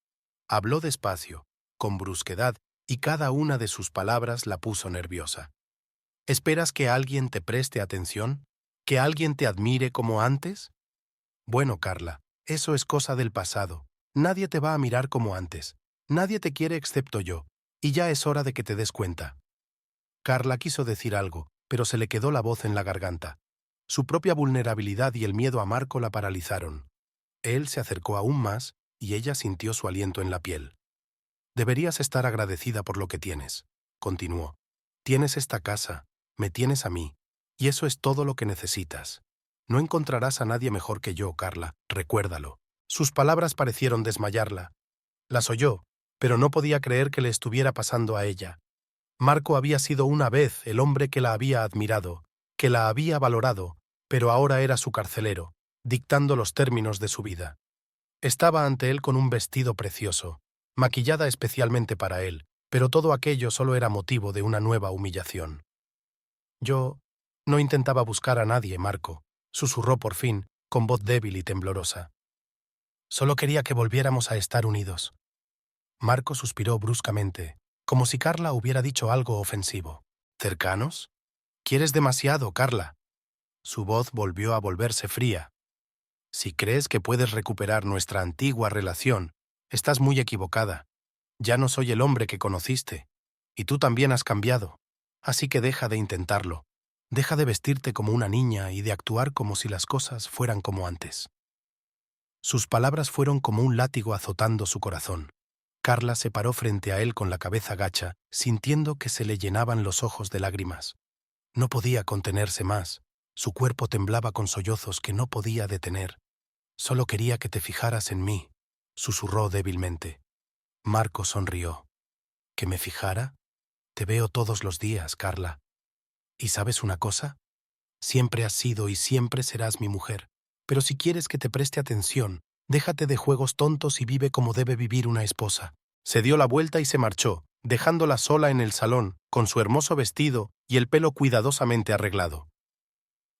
Habló despacio, con brusquedad, y cada una de sus palabras la puso nerviosa. ¿Esperas que alguien te preste atención? ¿Que alguien te admire como antes? Bueno, Carla, eso es cosa del pasado. Nadie te va a mirar como antes. Nadie te quiere excepto yo, y ya es hora de que te des cuenta. Carla quiso decir algo, pero se le quedó la voz en la garganta. Su propia vulnerabilidad y el miedo a Marco la paralizaron. Él se acercó aún más, y ella sintió su aliento en la piel. Deberías estar agradecida por lo que tienes, continuó. Tienes esta casa, me tienes a mí, y eso es todo lo que necesitas. No encontrarás a nadie mejor que yo, Carla, recuérdalo. Sus palabras parecieron desmayarla. Las oyó, pero no podía creer que le estuviera pasando a ella. Marco había sido una vez el hombre que la había admirado, que la había valorado, pero ahora era su carcelero, dictando los términos de su vida. Estaba ante él con un vestido precioso, maquillada especialmente para él, pero todo aquello solo era motivo de una nueva humillación. Yo no intentaba buscar a nadie, Marco, susurró por fin, con voz débil y temblorosa. Solo quería que volviéramos a estar unidos. Marco suspiró bruscamente, como si Carla hubiera dicho algo ofensivo. ¿Cercanos? Quieres demasiado, Carla. Su voz volvió a volverse fría. Si crees que puedes recuperar nuestra antigua relación, estás muy equivocada. Ya no soy el hombre que conociste, y tú también has cambiado. Así que deja de intentarlo. Deja de vestirte como una niña y de actuar como si las cosas fueran como antes. Sus palabras fueron como un látigo azotando su corazón. Carla se paró frente a él con la cabeza gacha, sintiendo que se le llenaban los ojos de lágrimas. No podía contenerse más. Su cuerpo temblaba con sollozos que no podía detener. Solo quería que te fijaras en mí, susurró débilmente. Marco sonrió. ¿Que me fijara? Te veo todos los días, Carla. ¿Y sabes una cosa? Siempre has sido y siempre serás mi mujer. Pero si quieres que te preste atención, déjate de juegos tontos y vive como debe vivir una esposa. Se dio la vuelta y se marchó, dejándola sola en el salón, con su hermoso vestido y el pelo cuidadosamente arreglado.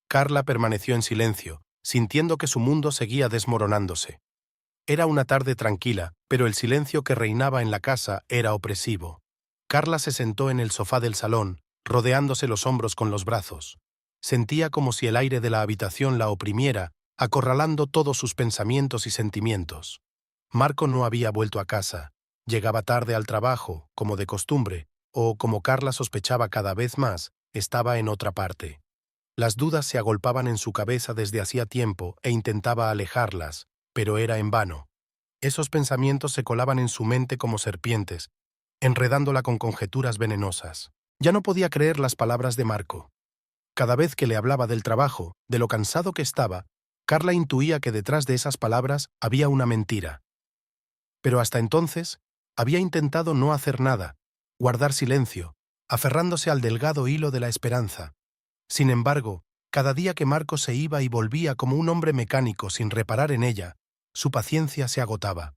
Carla permaneció en silencio, sintiendo que su mundo seguía desmoronándose. Era una tarde tranquila, pero el silencio que reinaba en la casa era opresivo. Carla se sentó en el sofá del salón, rodeándose los hombros con los brazos. Sentía como si el aire de la habitación la oprimiera, acorralando todos sus pensamientos y sentimientos. Marco no había vuelto a casa. Llegaba tarde al trabajo, como de costumbre, o, como Carla sospechaba cada vez más, estaba en otra parte. Las dudas se agolpaban en su cabeza desde hacía tiempo e intentaba alejarlas, pero era en vano. Esos pensamientos se colaban en su mente como serpientes, enredándola con conjeturas venenosas. Ya no podía creer las palabras de Marco. Cada vez que le hablaba del trabajo, de lo cansado que estaba, Carla intuía que detrás de esas palabras había una mentira. Pero hasta entonces, había intentado no hacer nada, guardar silencio, aferrándose al delgado hilo de la esperanza. Sin embargo, cada día que Marco se iba y volvía como un hombre mecánico sin reparar en ella, su paciencia se agotaba.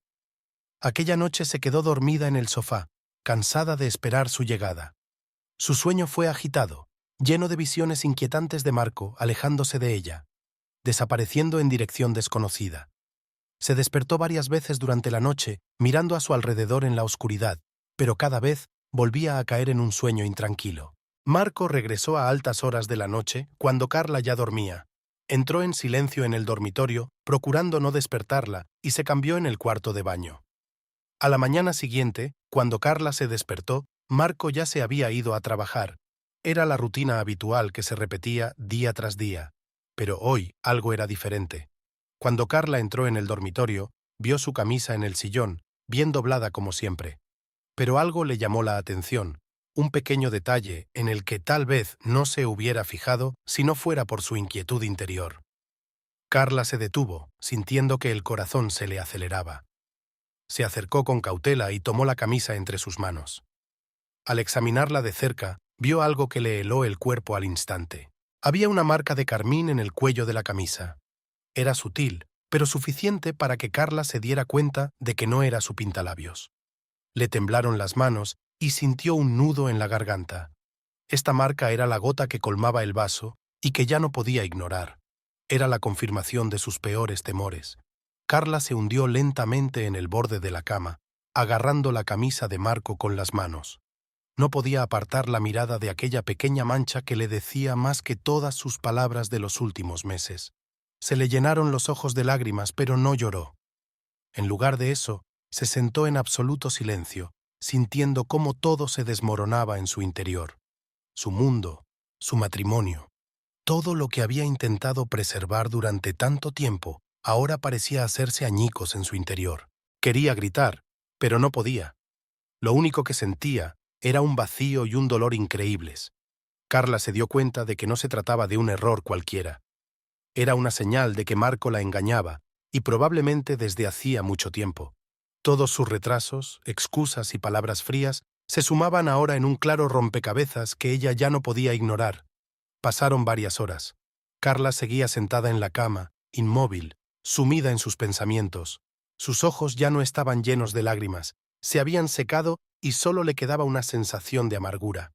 Aquella noche se quedó dormida en el sofá, cansada de esperar su llegada. Su sueño fue agitado, lleno de visiones inquietantes de Marco alejándose de ella, desapareciendo en dirección desconocida. Se despertó varias veces durante la noche, mirando a su alrededor en la oscuridad, pero cada vez volvía a caer en un sueño intranquilo. Marco regresó a altas horas de la noche, cuando Carla ya dormía. Entró en silencio en el dormitorio, procurando no despertarla, y se cambió en el cuarto de baño. A la mañana siguiente, cuando Carla se despertó, Marco ya se había ido a trabajar. Era la rutina habitual que se repetía día tras día. Pero hoy algo era diferente. Cuando Carla entró en el dormitorio, vio su camisa en el sillón, bien doblada como siempre. Pero algo le llamó la atención, un pequeño detalle en el que tal vez no se hubiera fijado si no fuera por su inquietud interior. Carla se detuvo, sintiendo que el corazón se le aceleraba. Se acercó con cautela y tomó la camisa entre sus manos. Al examinarla de cerca, vio algo que le heló el cuerpo al instante. Había una marca de carmín en el cuello de la camisa. Era sutil, pero suficiente para que Carla se diera cuenta de que no era su pintalabios. Le temblaron las manos y sintió un nudo en la garganta. Esta marca era la gota que colmaba el vaso y que ya no podía ignorar. Era la confirmación de sus peores temores. Carla se hundió lentamente en el borde de la cama, agarrando la camisa de Marco con las manos. No podía apartar la mirada de aquella pequeña mancha que le decía más que todas sus palabras de los últimos meses. Se le llenaron los ojos de lágrimas, pero no lloró. En lugar de eso, se sentó en absoluto silencio, sintiendo cómo todo se desmoronaba en su interior. Su mundo, su matrimonio, todo lo que había intentado preservar durante tanto tiempo, ahora parecía hacerse añicos en su interior. Quería gritar, pero no podía. Lo único que sentía era un vacío y un dolor increíbles. Carla se dio cuenta de que no se trataba de un error cualquiera. Era una señal de que Marco la engañaba, y probablemente desde hacía mucho tiempo. Todos sus retrasos, excusas y palabras frías se sumaban ahora en un claro rompecabezas que ella ya no podía ignorar. Pasaron varias horas. Carla seguía sentada en la cama, inmóvil, sumida en sus pensamientos. Sus ojos ya no estaban llenos de lágrimas, se habían secado y solo le quedaba una sensación de amargura.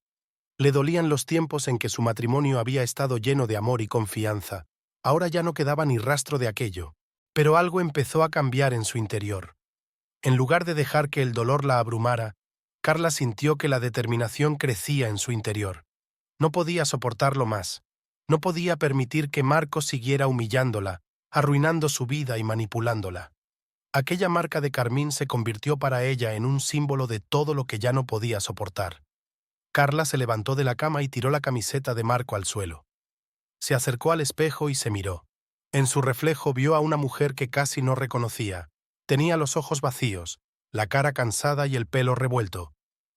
Le dolían los tiempos en que su matrimonio había estado lleno de amor y confianza. Ahora ya no quedaba ni rastro de aquello, pero algo empezó a cambiar en su interior. En lugar de dejar que el dolor la abrumara, Carla sintió que la determinación crecía en su interior. No podía soportarlo más. No podía permitir que Marco siguiera humillándola, arruinando su vida y manipulándola. Aquella marca de carmín se convirtió para ella en un símbolo de todo lo que ya no podía soportar. Carla se levantó de la cama y tiró la camiseta de Marco al suelo. Se acercó al espejo y se miró. En su reflejo vio a una mujer que casi no reconocía. Tenía los ojos vacíos, la cara cansada y el pelo revuelto.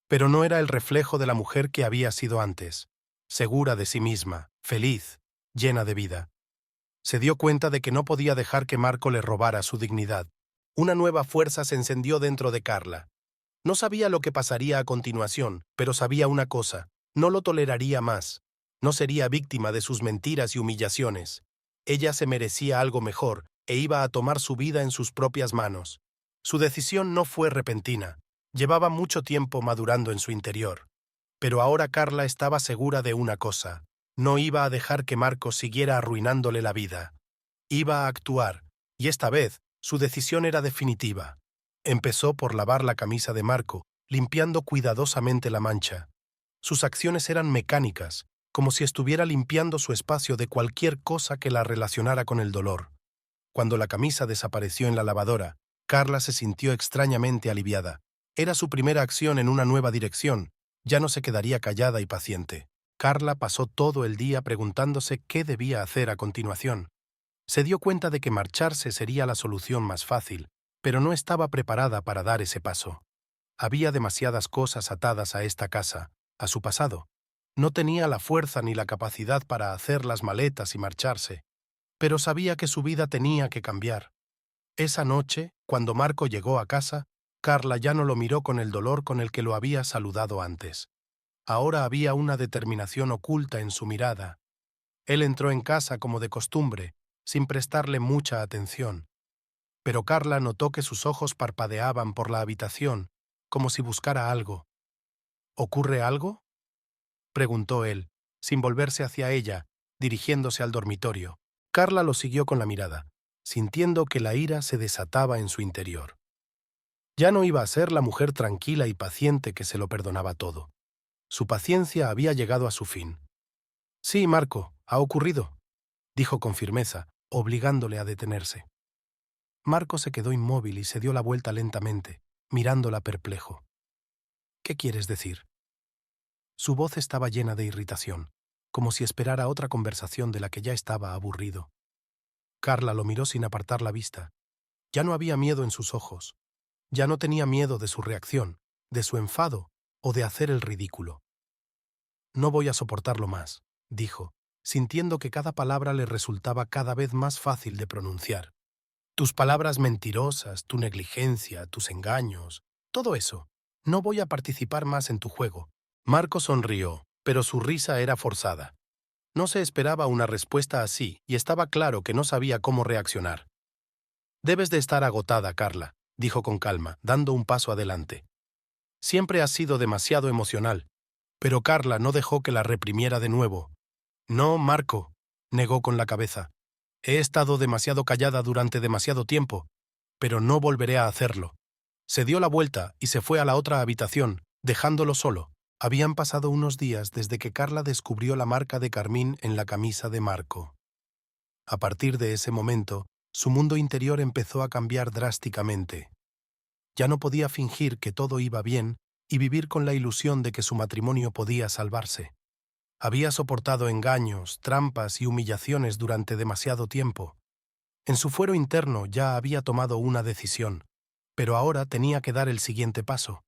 Pero no era el reflejo de la mujer que había sido antes. Segura de sí misma, feliz, llena de vida. Se dio cuenta de que no podía dejar que Marco le robara su dignidad. Una nueva fuerza se encendió dentro de Carla. No sabía lo que pasaría a continuación, pero sabía una cosa: no lo toleraría más. No sería víctima de sus mentiras y humillaciones. Ella se merecía algo mejor e iba a tomar su vida en sus propias manos. Su decisión no fue repentina. Llevaba mucho tiempo madurando en su interior. Pero ahora Carla estaba segura de una cosa: no iba a dejar que Marco siguiera arruinándole la vida. Iba a actuar, y esta vez su decisión era definitiva. Empezó por lavar la camisa de Marco, limpiando cuidadosamente la mancha. Sus acciones eran mecánicas, como si estuviera limpiando su espacio de cualquier cosa que la relacionara con el dolor. Cuando la camisa desapareció en la lavadora, Carla se sintió extrañamente aliviada. Era su primera acción en una nueva dirección. Ya no se quedaría callada y paciente. Carla pasó todo el día preguntándose qué debía hacer a continuación. Se dio cuenta de que marcharse sería la solución más fácil, pero no estaba preparada para dar ese paso. Había demasiadas cosas atadas a esta casa, a su pasado. No tenía la fuerza ni la capacidad para hacer las maletas y marcharse, pero sabía que su vida tenía que cambiar. Esa noche, cuando Marco llegó a casa, Carla ya no lo miró con el dolor con el que lo había saludado antes. Ahora había una determinación oculta en su mirada. Él entró en casa como de costumbre, sin prestarle mucha atención. Pero Carla notó que sus ojos parpadeaban por la habitación, como si buscara algo. ¿Ocurre algo?, preguntó él, sin volverse hacia ella, dirigiéndose al dormitorio. Carla lo siguió con la mirada, sintiendo que la ira se desataba en su interior. Ya no iba a ser la mujer tranquila y paciente que se lo perdonaba todo. Su paciencia había llegado a su fin. «Sí, Marco, ha ocurrido», dijo con firmeza, obligándole a detenerse. Marco se quedó inmóvil y se dio la vuelta lentamente, mirándola perplejo. «¿Qué quieres decir?». Su voz estaba llena de irritación, como si esperara otra conversación de la que ya estaba aburrido. Carla lo miró sin apartar la vista. Ya no había miedo en sus ojos. Ya no tenía miedo de su reacción, de su enfado o de hacer el ridículo. «No voy a soportarlo más», dijo, sintiendo que cada palabra le resultaba cada vez más fácil de pronunciar. «Tus palabras mentirosas, tu negligencia, tus engaños, todo eso. No voy a participar más en tu juego». Marco sonrió, pero su risa era forzada. No se esperaba una respuesta así y estaba claro que no sabía cómo reaccionar. «Debes de estar agotada, Carla», dijo con calma, dando un paso adelante. «Siempre has sido demasiado emocional». Pero Carla no dejó que la reprimiera de nuevo. «No, Marco», negó con la cabeza. «He estado demasiado callada durante demasiado tiempo, pero no volveré a hacerlo». Se dio la vuelta y se fue a la otra habitación, dejándolo solo. Habían pasado unos días desde que Carla descubrió la marca de carmín en la camisa de Marco. A partir de ese momento, su mundo interior empezó a cambiar drásticamente. Ya no podía fingir que todo iba bien y vivir con la ilusión de que su matrimonio podía salvarse. Había soportado engaños, trampas y humillaciones durante demasiado tiempo. En su fuero interno ya había tomado una decisión, pero ahora tenía que dar el siguiente paso: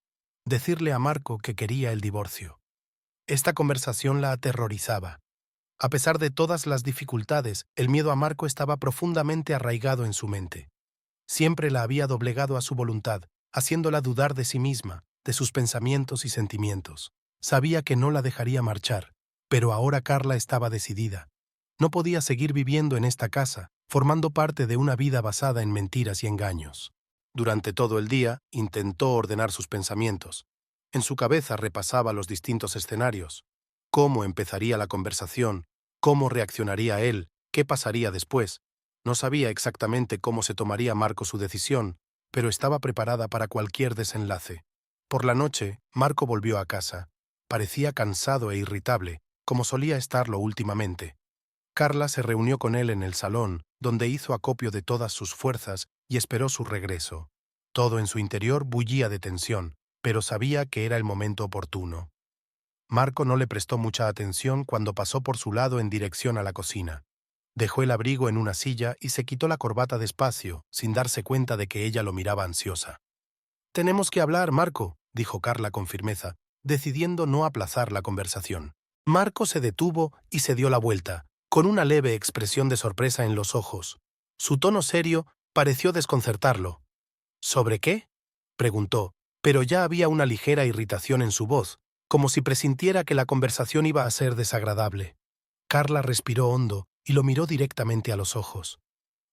decirle a Marco que quería el divorcio. Esta conversación la aterrorizaba. A pesar de todas las dificultades, el miedo a Marco estaba profundamente arraigado en su mente. Siempre la había doblegado a su voluntad, haciéndola dudar de sí misma, de sus pensamientos y sentimientos. Sabía que no la dejaría marchar, pero ahora Carla estaba decidida. No podía seguir viviendo en esta casa, formando parte de una vida basada en mentiras y engaños. Durante todo el día intentó ordenar sus pensamientos. En su cabeza repasaba los distintos escenarios. ¿Cómo empezaría la conversación? ¿Cómo reaccionaría él? ¿Qué pasaría después? No sabía exactamente cómo se tomaría Marco su decisión, pero estaba preparada para cualquier desenlace. Por la noche, Marco volvió a casa. Parecía cansado e irritable, como solía estarlo últimamente. Carla se reunió con él en el salón, donde hizo acopio de todas sus fuerzas y esperó su regreso. Todo en su interior bullía de tensión, pero sabía que era el momento oportuno. Marco no le prestó mucha atención cuando pasó por su lado en dirección a la cocina. Dejó el abrigo en una silla y se quitó la corbata despacio, sin darse cuenta de que ella lo miraba ansiosa. «Tenemos que hablar, Marco», dijo Carla con firmeza, decidiendo no aplazar la conversación. Marco se detuvo y se dio la vuelta, con una leve expresión de sorpresa en los ojos. Su tono serio pareció desconcertarlo. «¿Sobre qué?», preguntó, pero ya había una ligera irritación en su voz, como si presintiera que la conversación iba a ser desagradable. Carla respiró hondo y lo miró directamente a los ojos.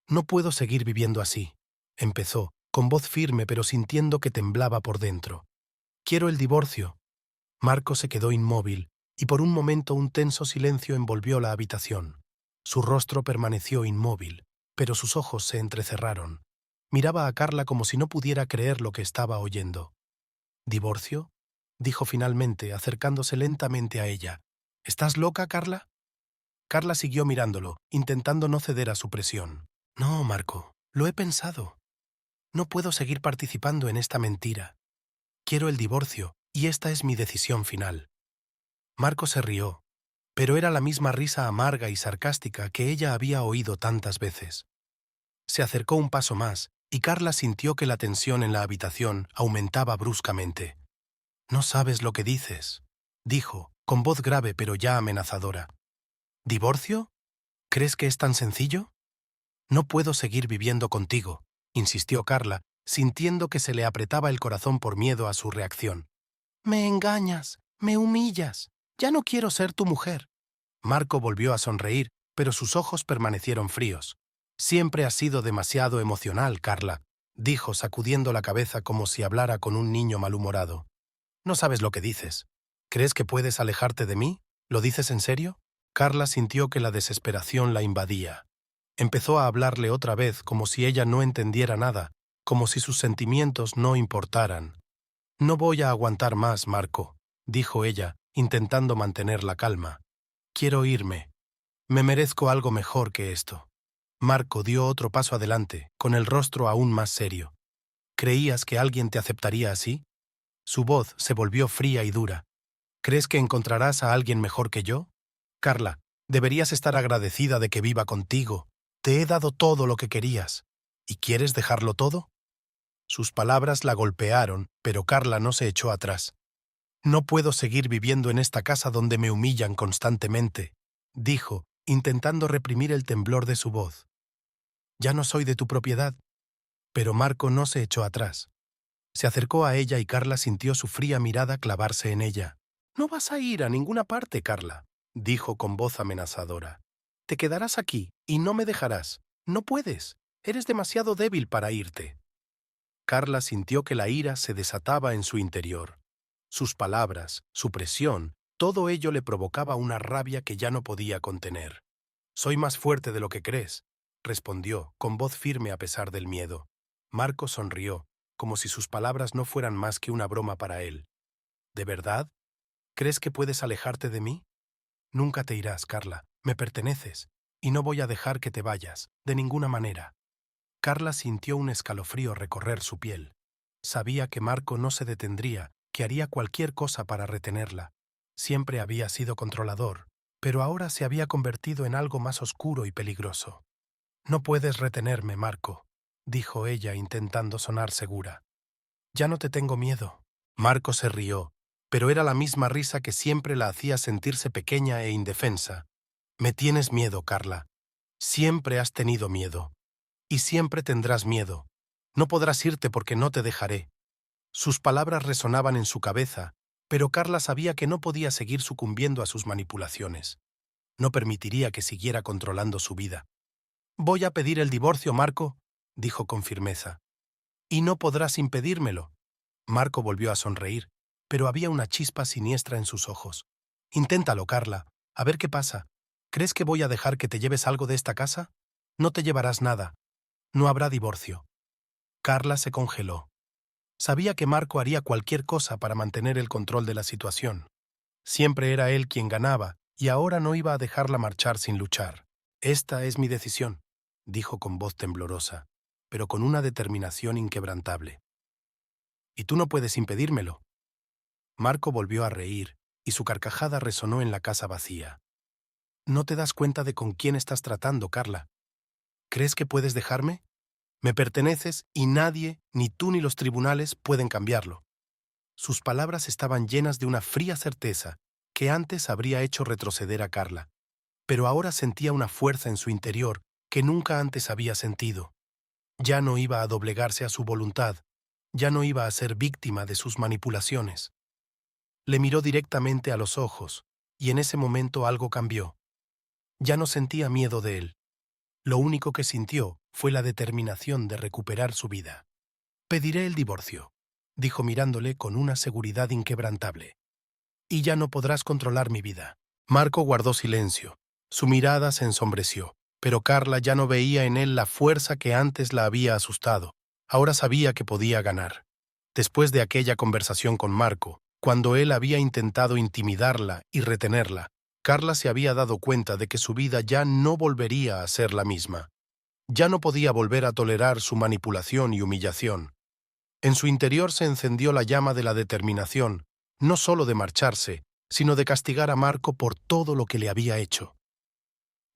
«No puedo seguir viviendo así», empezó, con voz firme pero sintiendo que temblaba por dentro. «Quiero el divorcio». Marco se quedó inmóvil, y por un momento un tenso silencio envolvió la habitación. Su rostro permaneció inmóvil, pero sus ojos se entrecerraron. Miraba a Carla como si no pudiera creer lo que estaba oyendo. «¿Divorcio?», dijo finalmente, acercándose lentamente a ella. «¿Estás loca, Carla?». Carla siguió mirándolo, intentando no ceder a su presión. «No, Marco, lo he pensado. No puedo seguir participando en esta mentira. Quiero el divorcio, y esta es mi decisión final». Marco se rió, pero era la misma risa amarga y sarcástica que ella había oído tantas veces. Se acercó un paso más, y Carla sintió que la tensión en la habitación aumentaba bruscamente. «No sabes lo que dices», dijo, con voz grave pero ya amenazadora. ¿Divorcio? ¿Crees que es tan sencillo? No puedo seguir viviendo contigo, insistió Carla, sintiendo que se le apretaba el corazón por miedo a su reacción. Me engañas, me humillas. Ya no quiero ser tu mujer. Marco volvió a sonreír, pero sus ojos permanecieron fríos. Siempre has sido demasiado emocional, Carla, dijo sacudiendo la cabeza como si hablara con un niño malhumorado. No sabes lo que dices. ¿Crees que puedes alejarte de mí? ¿Lo dices en serio? Carla sintió que la desesperación la invadía. Empezó a hablarle otra vez como si ella no entendiera nada, como si sus sentimientos no importaran. No voy a aguantar más, Marco, dijo ella, intentando mantener la calma. Quiero irme. Me merezco algo mejor que esto. Marco dio otro paso adelante, con el rostro aún más serio. ¿Creías que alguien te aceptaría así? Su voz se volvió fría y dura. ¿Crees que encontrarás a alguien mejor que yo? Carla, deberías estar agradecida de que viva contigo. Te he dado todo lo que querías. ¿Y quieres dejarlo todo? Sus palabras la golpearon, pero Carla no se echó atrás. No puedo seguir viviendo en esta casa donde me humillan constantemente, dijo, intentando reprimir el temblor de su voz. Ya no soy de tu propiedad. Pero Marco no se echó atrás. Se acercó a ella y Carla sintió su fría mirada clavarse en ella. No vas a ir a ninguna parte, Carla, dijo con voz amenazadora. Te quedarás aquí y no me dejarás. No puedes. Eres demasiado débil para irte. Carla sintió que la ira se desataba en su interior. Sus palabras, su presión, todo ello le provocaba una rabia que ya no podía contener. Soy más fuerte de lo que crees, respondió, con voz firme a pesar del miedo. Marco sonrió, como si sus palabras no fueran más que una broma para él. ¿De verdad? ¿Crees que puedes alejarte de mí? Nunca te irás, Carla. Me perteneces, y no voy a dejar que te vayas, de ninguna manera. Carla sintió un escalofrío recorrer su piel. Sabía que Marco no se detendría, que haría cualquier cosa para retenerla. Siempre había sido controlador, pero ahora se había convertido en algo más oscuro y peligroso. No puedes retenerme, Marco, dijo ella intentando sonar segura. Ya no te tengo miedo. Marco se rió, pero era la misma risa que siempre la hacía sentirse pequeña e indefensa. Me tienes miedo, Carla. Siempre has tenido miedo. Y siempre tendrás miedo. No podrás irte porque no te dejaré. Sus palabras resonaban en su cabeza, pero Carla sabía que no podía seguir sucumbiendo a sus manipulaciones. No permitiría que siguiera controlando su vida. Voy a pedir el divorcio, Marco, dijo con firmeza. Y no podrás impedírmelo. Marco volvió a sonreír, pero había una chispa siniestra en sus ojos. Inténtalo, Carla. A ver qué pasa. ¿Crees que voy a dejar que te lleves algo de esta casa? No te llevarás nada. No habrá divorcio. Carla se congeló. Sabía que Marco haría cualquier cosa para mantener el control de la situación. Siempre era él quien ganaba, y ahora no iba a dejarla marchar sin luchar. Esta es mi decisión, dijo con voz temblorosa, pero con una determinación inquebrantable. Y tú no puedes impedírmelo. Marco volvió a reír, y su carcajada resonó en la casa vacía. ¿No te das cuenta de con quién estás tratando, Carla? ¿Crees que puedes dejarme? Me perteneces y nadie, ni tú ni los tribunales, pueden cambiarlo. Sus palabras estaban llenas de una fría certeza que antes habría hecho retroceder a Carla, pero ahora sentía una fuerza en su interior que nunca antes había sentido. Ya no iba a doblegarse a su voluntad, ya no iba a ser víctima de sus manipulaciones. Le miró directamente a los ojos, y en ese momento algo cambió. Ya no sentía miedo de él. Lo único que sintió fue la determinación de recuperar su vida. Pediré el divorcio, dijo mirándole con una seguridad inquebrantable. Y ya no podrás controlar mi vida. Marco guardó silencio. Su mirada se ensombreció, pero Carla ya no veía en él la fuerza que antes la había asustado. Ahora sabía que podía ganar. Después de aquella conversación con Marco, cuando él había intentado intimidarla y retenerla, Carla se había dado cuenta de que su vida ya no volvería a ser la misma. Ya no podía volver a tolerar su manipulación y humillación. En su interior se encendió la llama de la determinación, no solo de marcharse, sino de castigar a Marco por todo lo que le había hecho.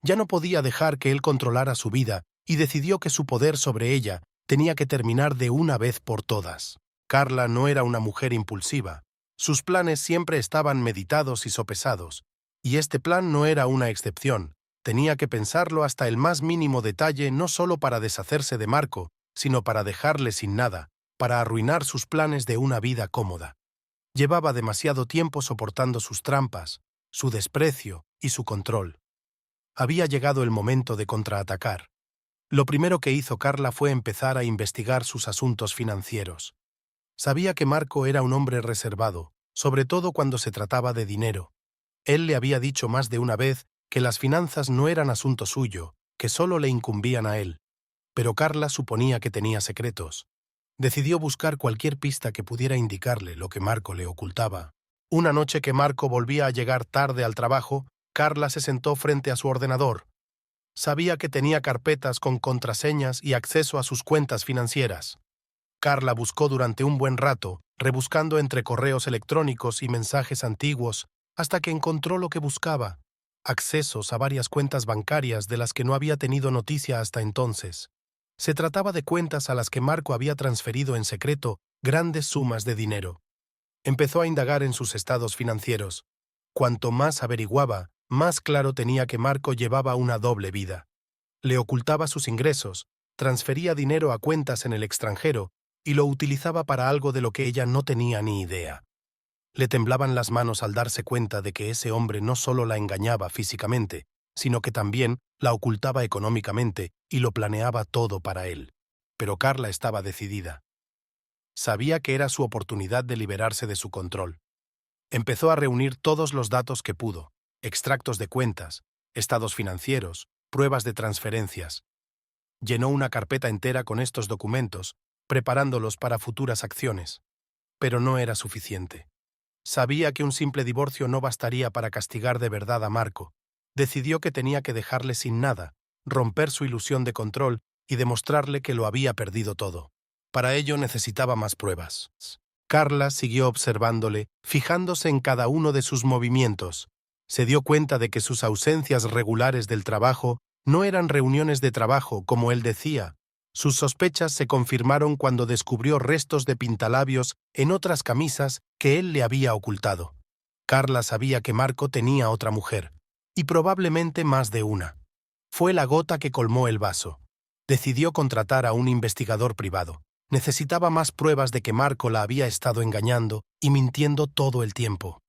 Ya no podía dejar que él controlara su vida y decidió que su poder sobre ella tenía que terminar de una vez por todas. Carla no era una mujer impulsiva, Sus planes siempre estaban meditados y sopesados, y este plan no era una excepción. Tenía que pensarlo hasta el más mínimo detalle, no solo para deshacerse de Marco, sino para dejarle sin nada, para arruinar sus planes de una vida cómoda. Llevaba demasiado tiempo soportando sus trampas, su desprecio y su control. Había llegado el momento de contraatacar. Lo primero que hizo Carla fue empezar a investigar sus asuntos financieros. Sabía que Marco era un hombre reservado, sobre todo cuando se trataba de dinero. Él le había dicho más de una vez que las finanzas no eran asunto suyo, que solo le incumbían a él. Pero Carla suponía que tenía secretos. Decidió buscar cualquier pista que pudiera indicarle lo que Marco le ocultaba. Una noche que Marco volvía a llegar tarde al trabajo, Carla se sentó frente a su ordenador. Sabía que tenía carpetas con contraseñas y acceso a sus cuentas financieras. Carla buscó durante un buen rato, rebuscando entre correos electrónicos y mensajes antiguos, hasta que encontró lo que buscaba: accesos a varias cuentas bancarias de las que no había tenido noticia hasta entonces. Se trataba de cuentas a las que Marco había transferido en secreto grandes sumas de dinero. Empezó a indagar en sus estados financieros. Cuanto más averiguaba, más claro tenía que Marco llevaba una doble vida. Le ocultaba sus ingresos, transfería dinero a cuentas en el extranjero y lo utilizaba para algo de lo que ella no tenía ni idea. Le temblaban las manos al darse cuenta de que ese hombre no solo la engañaba físicamente, sino que también la ocultaba económicamente y lo planeaba todo para él. Pero Carla estaba decidida. Sabía que era su oportunidad de liberarse de su control. Empezó a reunir todos los datos que pudo: extractos de cuentas, estados financieros, pruebas de transferencias. Llenó una carpeta entera con estos documentos, preparándolos para futuras acciones. Pero no era suficiente. Sabía que un simple divorcio no bastaría para castigar de verdad a Marco. Decidió que tenía que dejarle sin nada, romper su ilusión de control y demostrarle que lo había perdido todo. Para ello necesitaba más pruebas. Carla siguió observándole, fijándose en cada uno de sus movimientos. Se dio cuenta de que sus ausencias regulares del trabajo no eran reuniones de trabajo, como él decía. Sus sospechas se confirmaron cuando descubrió restos de pintalabios en otras camisas que él le había ocultado. Carla sabía que Marco tenía otra mujer, y probablemente más de una. Fue la gota que colmó el vaso. Decidió contratar a un investigador privado. Necesitaba más pruebas de que Marco la había estado engañando y mintiendo todo el tiempo.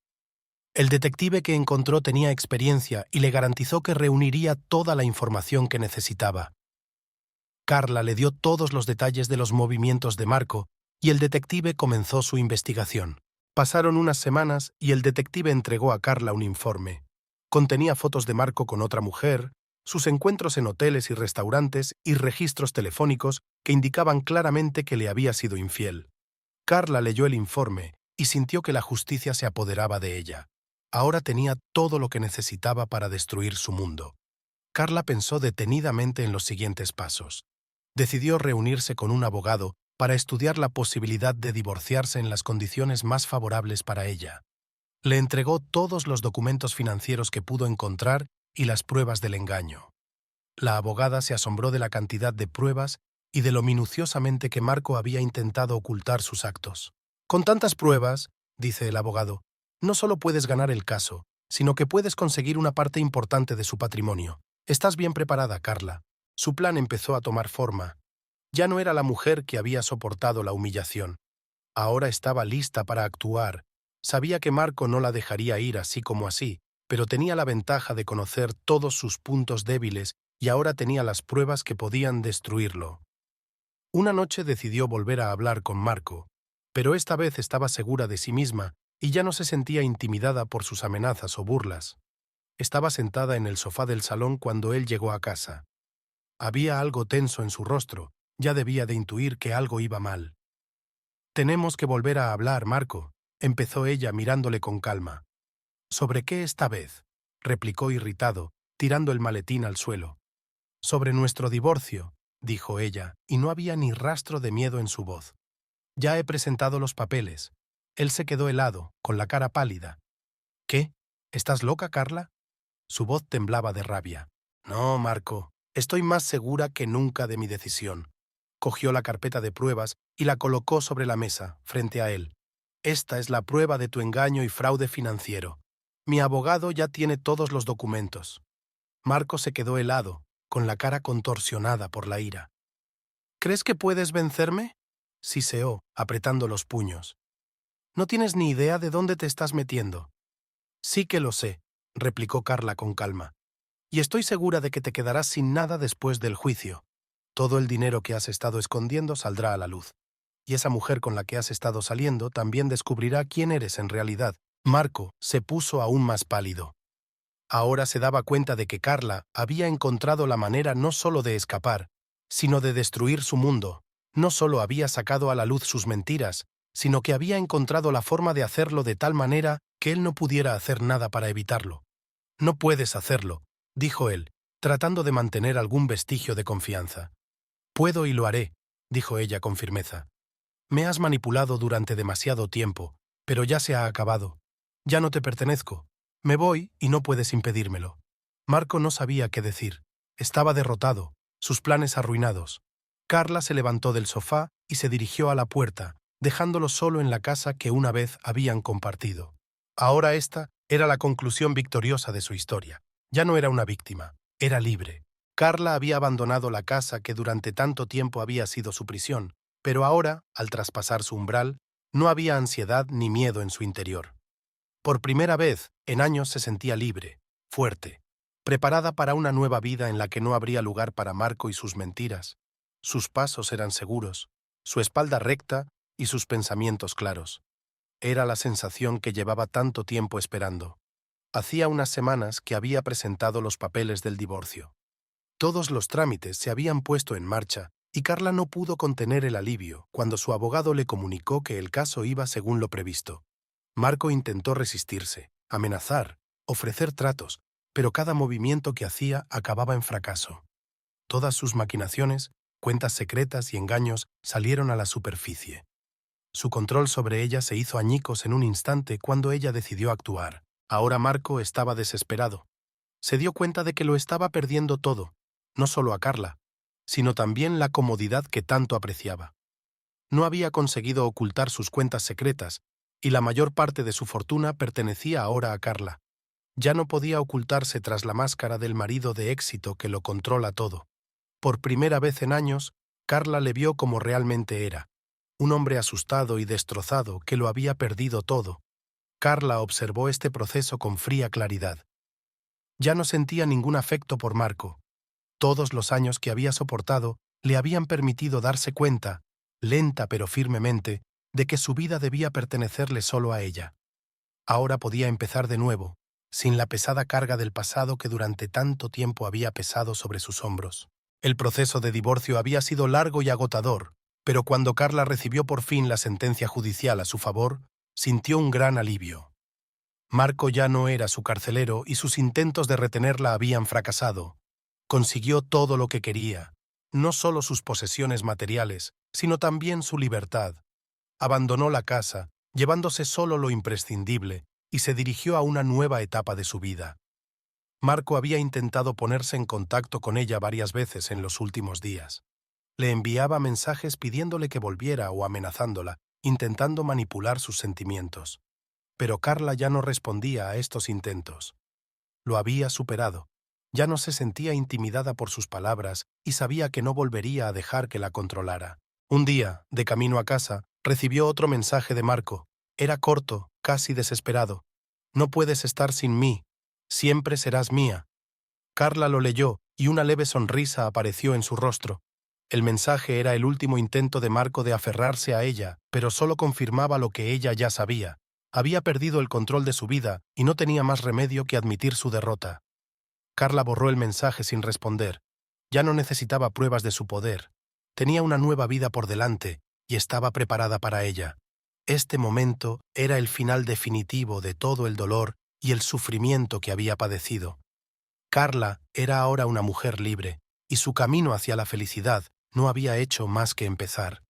El detective que encontró tenía experiencia y le garantizó que reuniría toda la información que necesitaba. Carla le dio todos los detalles de los movimientos de Marco y el detective comenzó su investigación. Pasaron unas semanas y el detective entregó a Carla un informe. Contenía fotos de Marco con otra mujer, sus encuentros en hoteles y restaurantes y registros telefónicos que indicaban claramente que le había sido infiel. Carla leyó el informe y sintió que la justicia se apoderaba de ella. Ahora tenía todo lo que necesitaba para destruir su mundo. Carla pensó detenidamente en los siguientes pasos. Decidió reunirse con un abogado para estudiar la posibilidad de divorciarse en las condiciones más favorables para ella. Le entregó todos los documentos financieros que pudo encontrar y las pruebas del engaño. La abogada se asombró de la cantidad de pruebas y de lo minuciosamente que Marco había intentado ocultar sus actos. Con tantas pruebas, dice el abogado, no solo puedes ganar el caso, sino que puedes conseguir una parte importante de su patrimonio. Estás bien preparada, Carla. Su plan empezó a tomar forma. Ya no era la mujer que había soportado la humillación. Ahora estaba lista para actuar. Sabía que Marco no la dejaría ir así como así, pero tenía la ventaja de conocer todos sus puntos débiles y ahora tenía las pruebas que podían destruirlo. Una noche decidió volver a hablar con Marco, pero esta vez estaba segura de sí misma y ya no se sentía intimidada por sus amenazas o burlas. Estaba sentada en el sofá del salón cuando él llegó a casa. Había algo tenso en su rostro, ya debía de intuir que algo iba mal. «Tenemos que volver a hablar, Marco», empezó ella mirándole con calma. «¿Sobre qué esta vez?», replicó irritado, tirando el maletín al suelo. «Sobre nuestro divorcio», dijo ella, y no había ni rastro de miedo en su voz. «Ya he presentado los papeles». Él se quedó helado, con la cara pálida. «¿Qué? ¿Estás loca, Carla?». Su voz temblaba de rabia. «No, Marco, estoy más segura que nunca de mi decisión». Cogió la carpeta de pruebas y la colocó sobre la mesa, frente a él. Esta es la prueba de tu engaño y fraude financiero. Mi abogado ya tiene todos los documentos. Marco se quedó helado, con la cara contorsionada por la ira. ¿Crees que puedes vencerme? Siseó, apretando los puños. No tienes ni idea de dónde te estás metiendo. Sí que lo sé, replicó Carla con calma. Y estoy segura de que te quedarás sin nada después del juicio. Todo el dinero que has estado escondiendo saldrá a la luz. Y esa mujer con la que has estado saliendo también descubrirá quién eres en realidad. Marco se puso aún más pálido. Ahora se daba cuenta de que Carla había encontrado la manera no solo de escapar, sino de destruir su mundo. No solo había sacado a la luz sus mentiras, sino que había encontrado la forma de hacerlo de tal manera que él no pudiera hacer nada para evitarlo. No puedes hacerlo, dijo él, tratando de mantener algún vestigio de confianza. Puedo y lo haré, dijo ella con firmeza. Me has manipulado durante demasiado tiempo, pero ya se ha acabado. Ya no te pertenezco. Me voy y no puedes impedírmelo. Marco no sabía qué decir. Estaba derrotado, sus planes arruinados. Carla se levantó del sofá y se dirigió a la puerta, dejándolo solo en la casa que una vez habían compartido. Ahora esta era la conclusión victoriosa de su historia. Ya no era una víctima, era libre. Carla había abandonado la casa que durante tanto tiempo había sido su prisión, pero ahora, al traspasar su umbral, no había ansiedad ni miedo en su interior. Por primera vez, en años se sentía libre, fuerte, preparada para una nueva vida en la que no habría lugar para Marco y sus mentiras. Sus pasos eran seguros, su espalda recta y sus pensamientos claros. Era la sensación que llevaba tanto tiempo esperando. Hacía unas semanas que había presentado los papeles del divorcio. Todos los trámites se habían puesto en marcha y Carla no pudo contener el alivio cuando su abogado le comunicó que el caso iba según lo previsto. Marco intentó resistirse, amenazar, ofrecer tratos, pero cada movimiento que hacía acababa en fracaso. Todas sus maquinaciones, cuentas secretas y engaños salieron a la superficie. Su control sobre ella se hizo añicos en un instante cuando ella decidió actuar. Ahora Marco estaba desesperado. Se dio cuenta de que lo estaba perdiendo todo, no solo a Carla, sino también la comodidad que tanto apreciaba. No había conseguido ocultar sus cuentas secretas, y la mayor parte de su fortuna pertenecía ahora a Carla. Ya no podía ocultarse tras la máscara del marido de éxito que lo controla todo. Por primera vez en años, Carla le vio como realmente era, un hombre asustado y destrozado que lo había perdido todo. Carla observó este proceso con fría claridad. Ya no sentía ningún afecto por Marco. Todos los años que había soportado le habían permitido darse cuenta, lenta pero firmemente, de que su vida debía pertenecerle solo a ella. Ahora podía empezar de nuevo, sin la pesada carga del pasado que durante tanto tiempo había pesado sobre sus hombros. El proceso de divorcio había sido largo y agotador, pero cuando Carla recibió por fin la sentencia judicial a su favor, sintió un gran alivio. Marco ya no era su carcelero y sus intentos de retenerla habían fracasado. Consiguió todo lo que quería, no solo sus posesiones materiales, sino también su libertad. Abandonó la casa, llevándose solo lo imprescindible, y se dirigió a una nueva etapa de su vida. Marco había intentado ponerse en contacto con ella varias veces en los últimos días. Le enviaba mensajes pidiéndole que volviera o amenazándola, intentando manipular sus sentimientos. Pero Carla ya no respondía a estos intentos. Lo había superado. Ya no se sentía intimidada por sus palabras y sabía que no volvería a dejar que la controlara. Un día, de camino a casa, recibió otro mensaje de Marco. Era corto, casi desesperado. No puedes estar sin mí. Siempre serás mía. Carla lo leyó y una leve sonrisa apareció en su rostro. El mensaje era el último intento de Marco de aferrarse a ella, pero solo confirmaba lo que ella ya sabía. Había perdido el control de su vida y no tenía más remedio que admitir su derrota. Carla borró el mensaje sin responder. Ya no necesitaba pruebas de su poder. Tenía una nueva vida por delante y estaba preparada para ella. Este momento era el final definitivo de todo el dolor y el sufrimiento que había padecido. Carla era ahora una mujer libre, y su camino hacia la felicidad no había hecho más que empezar.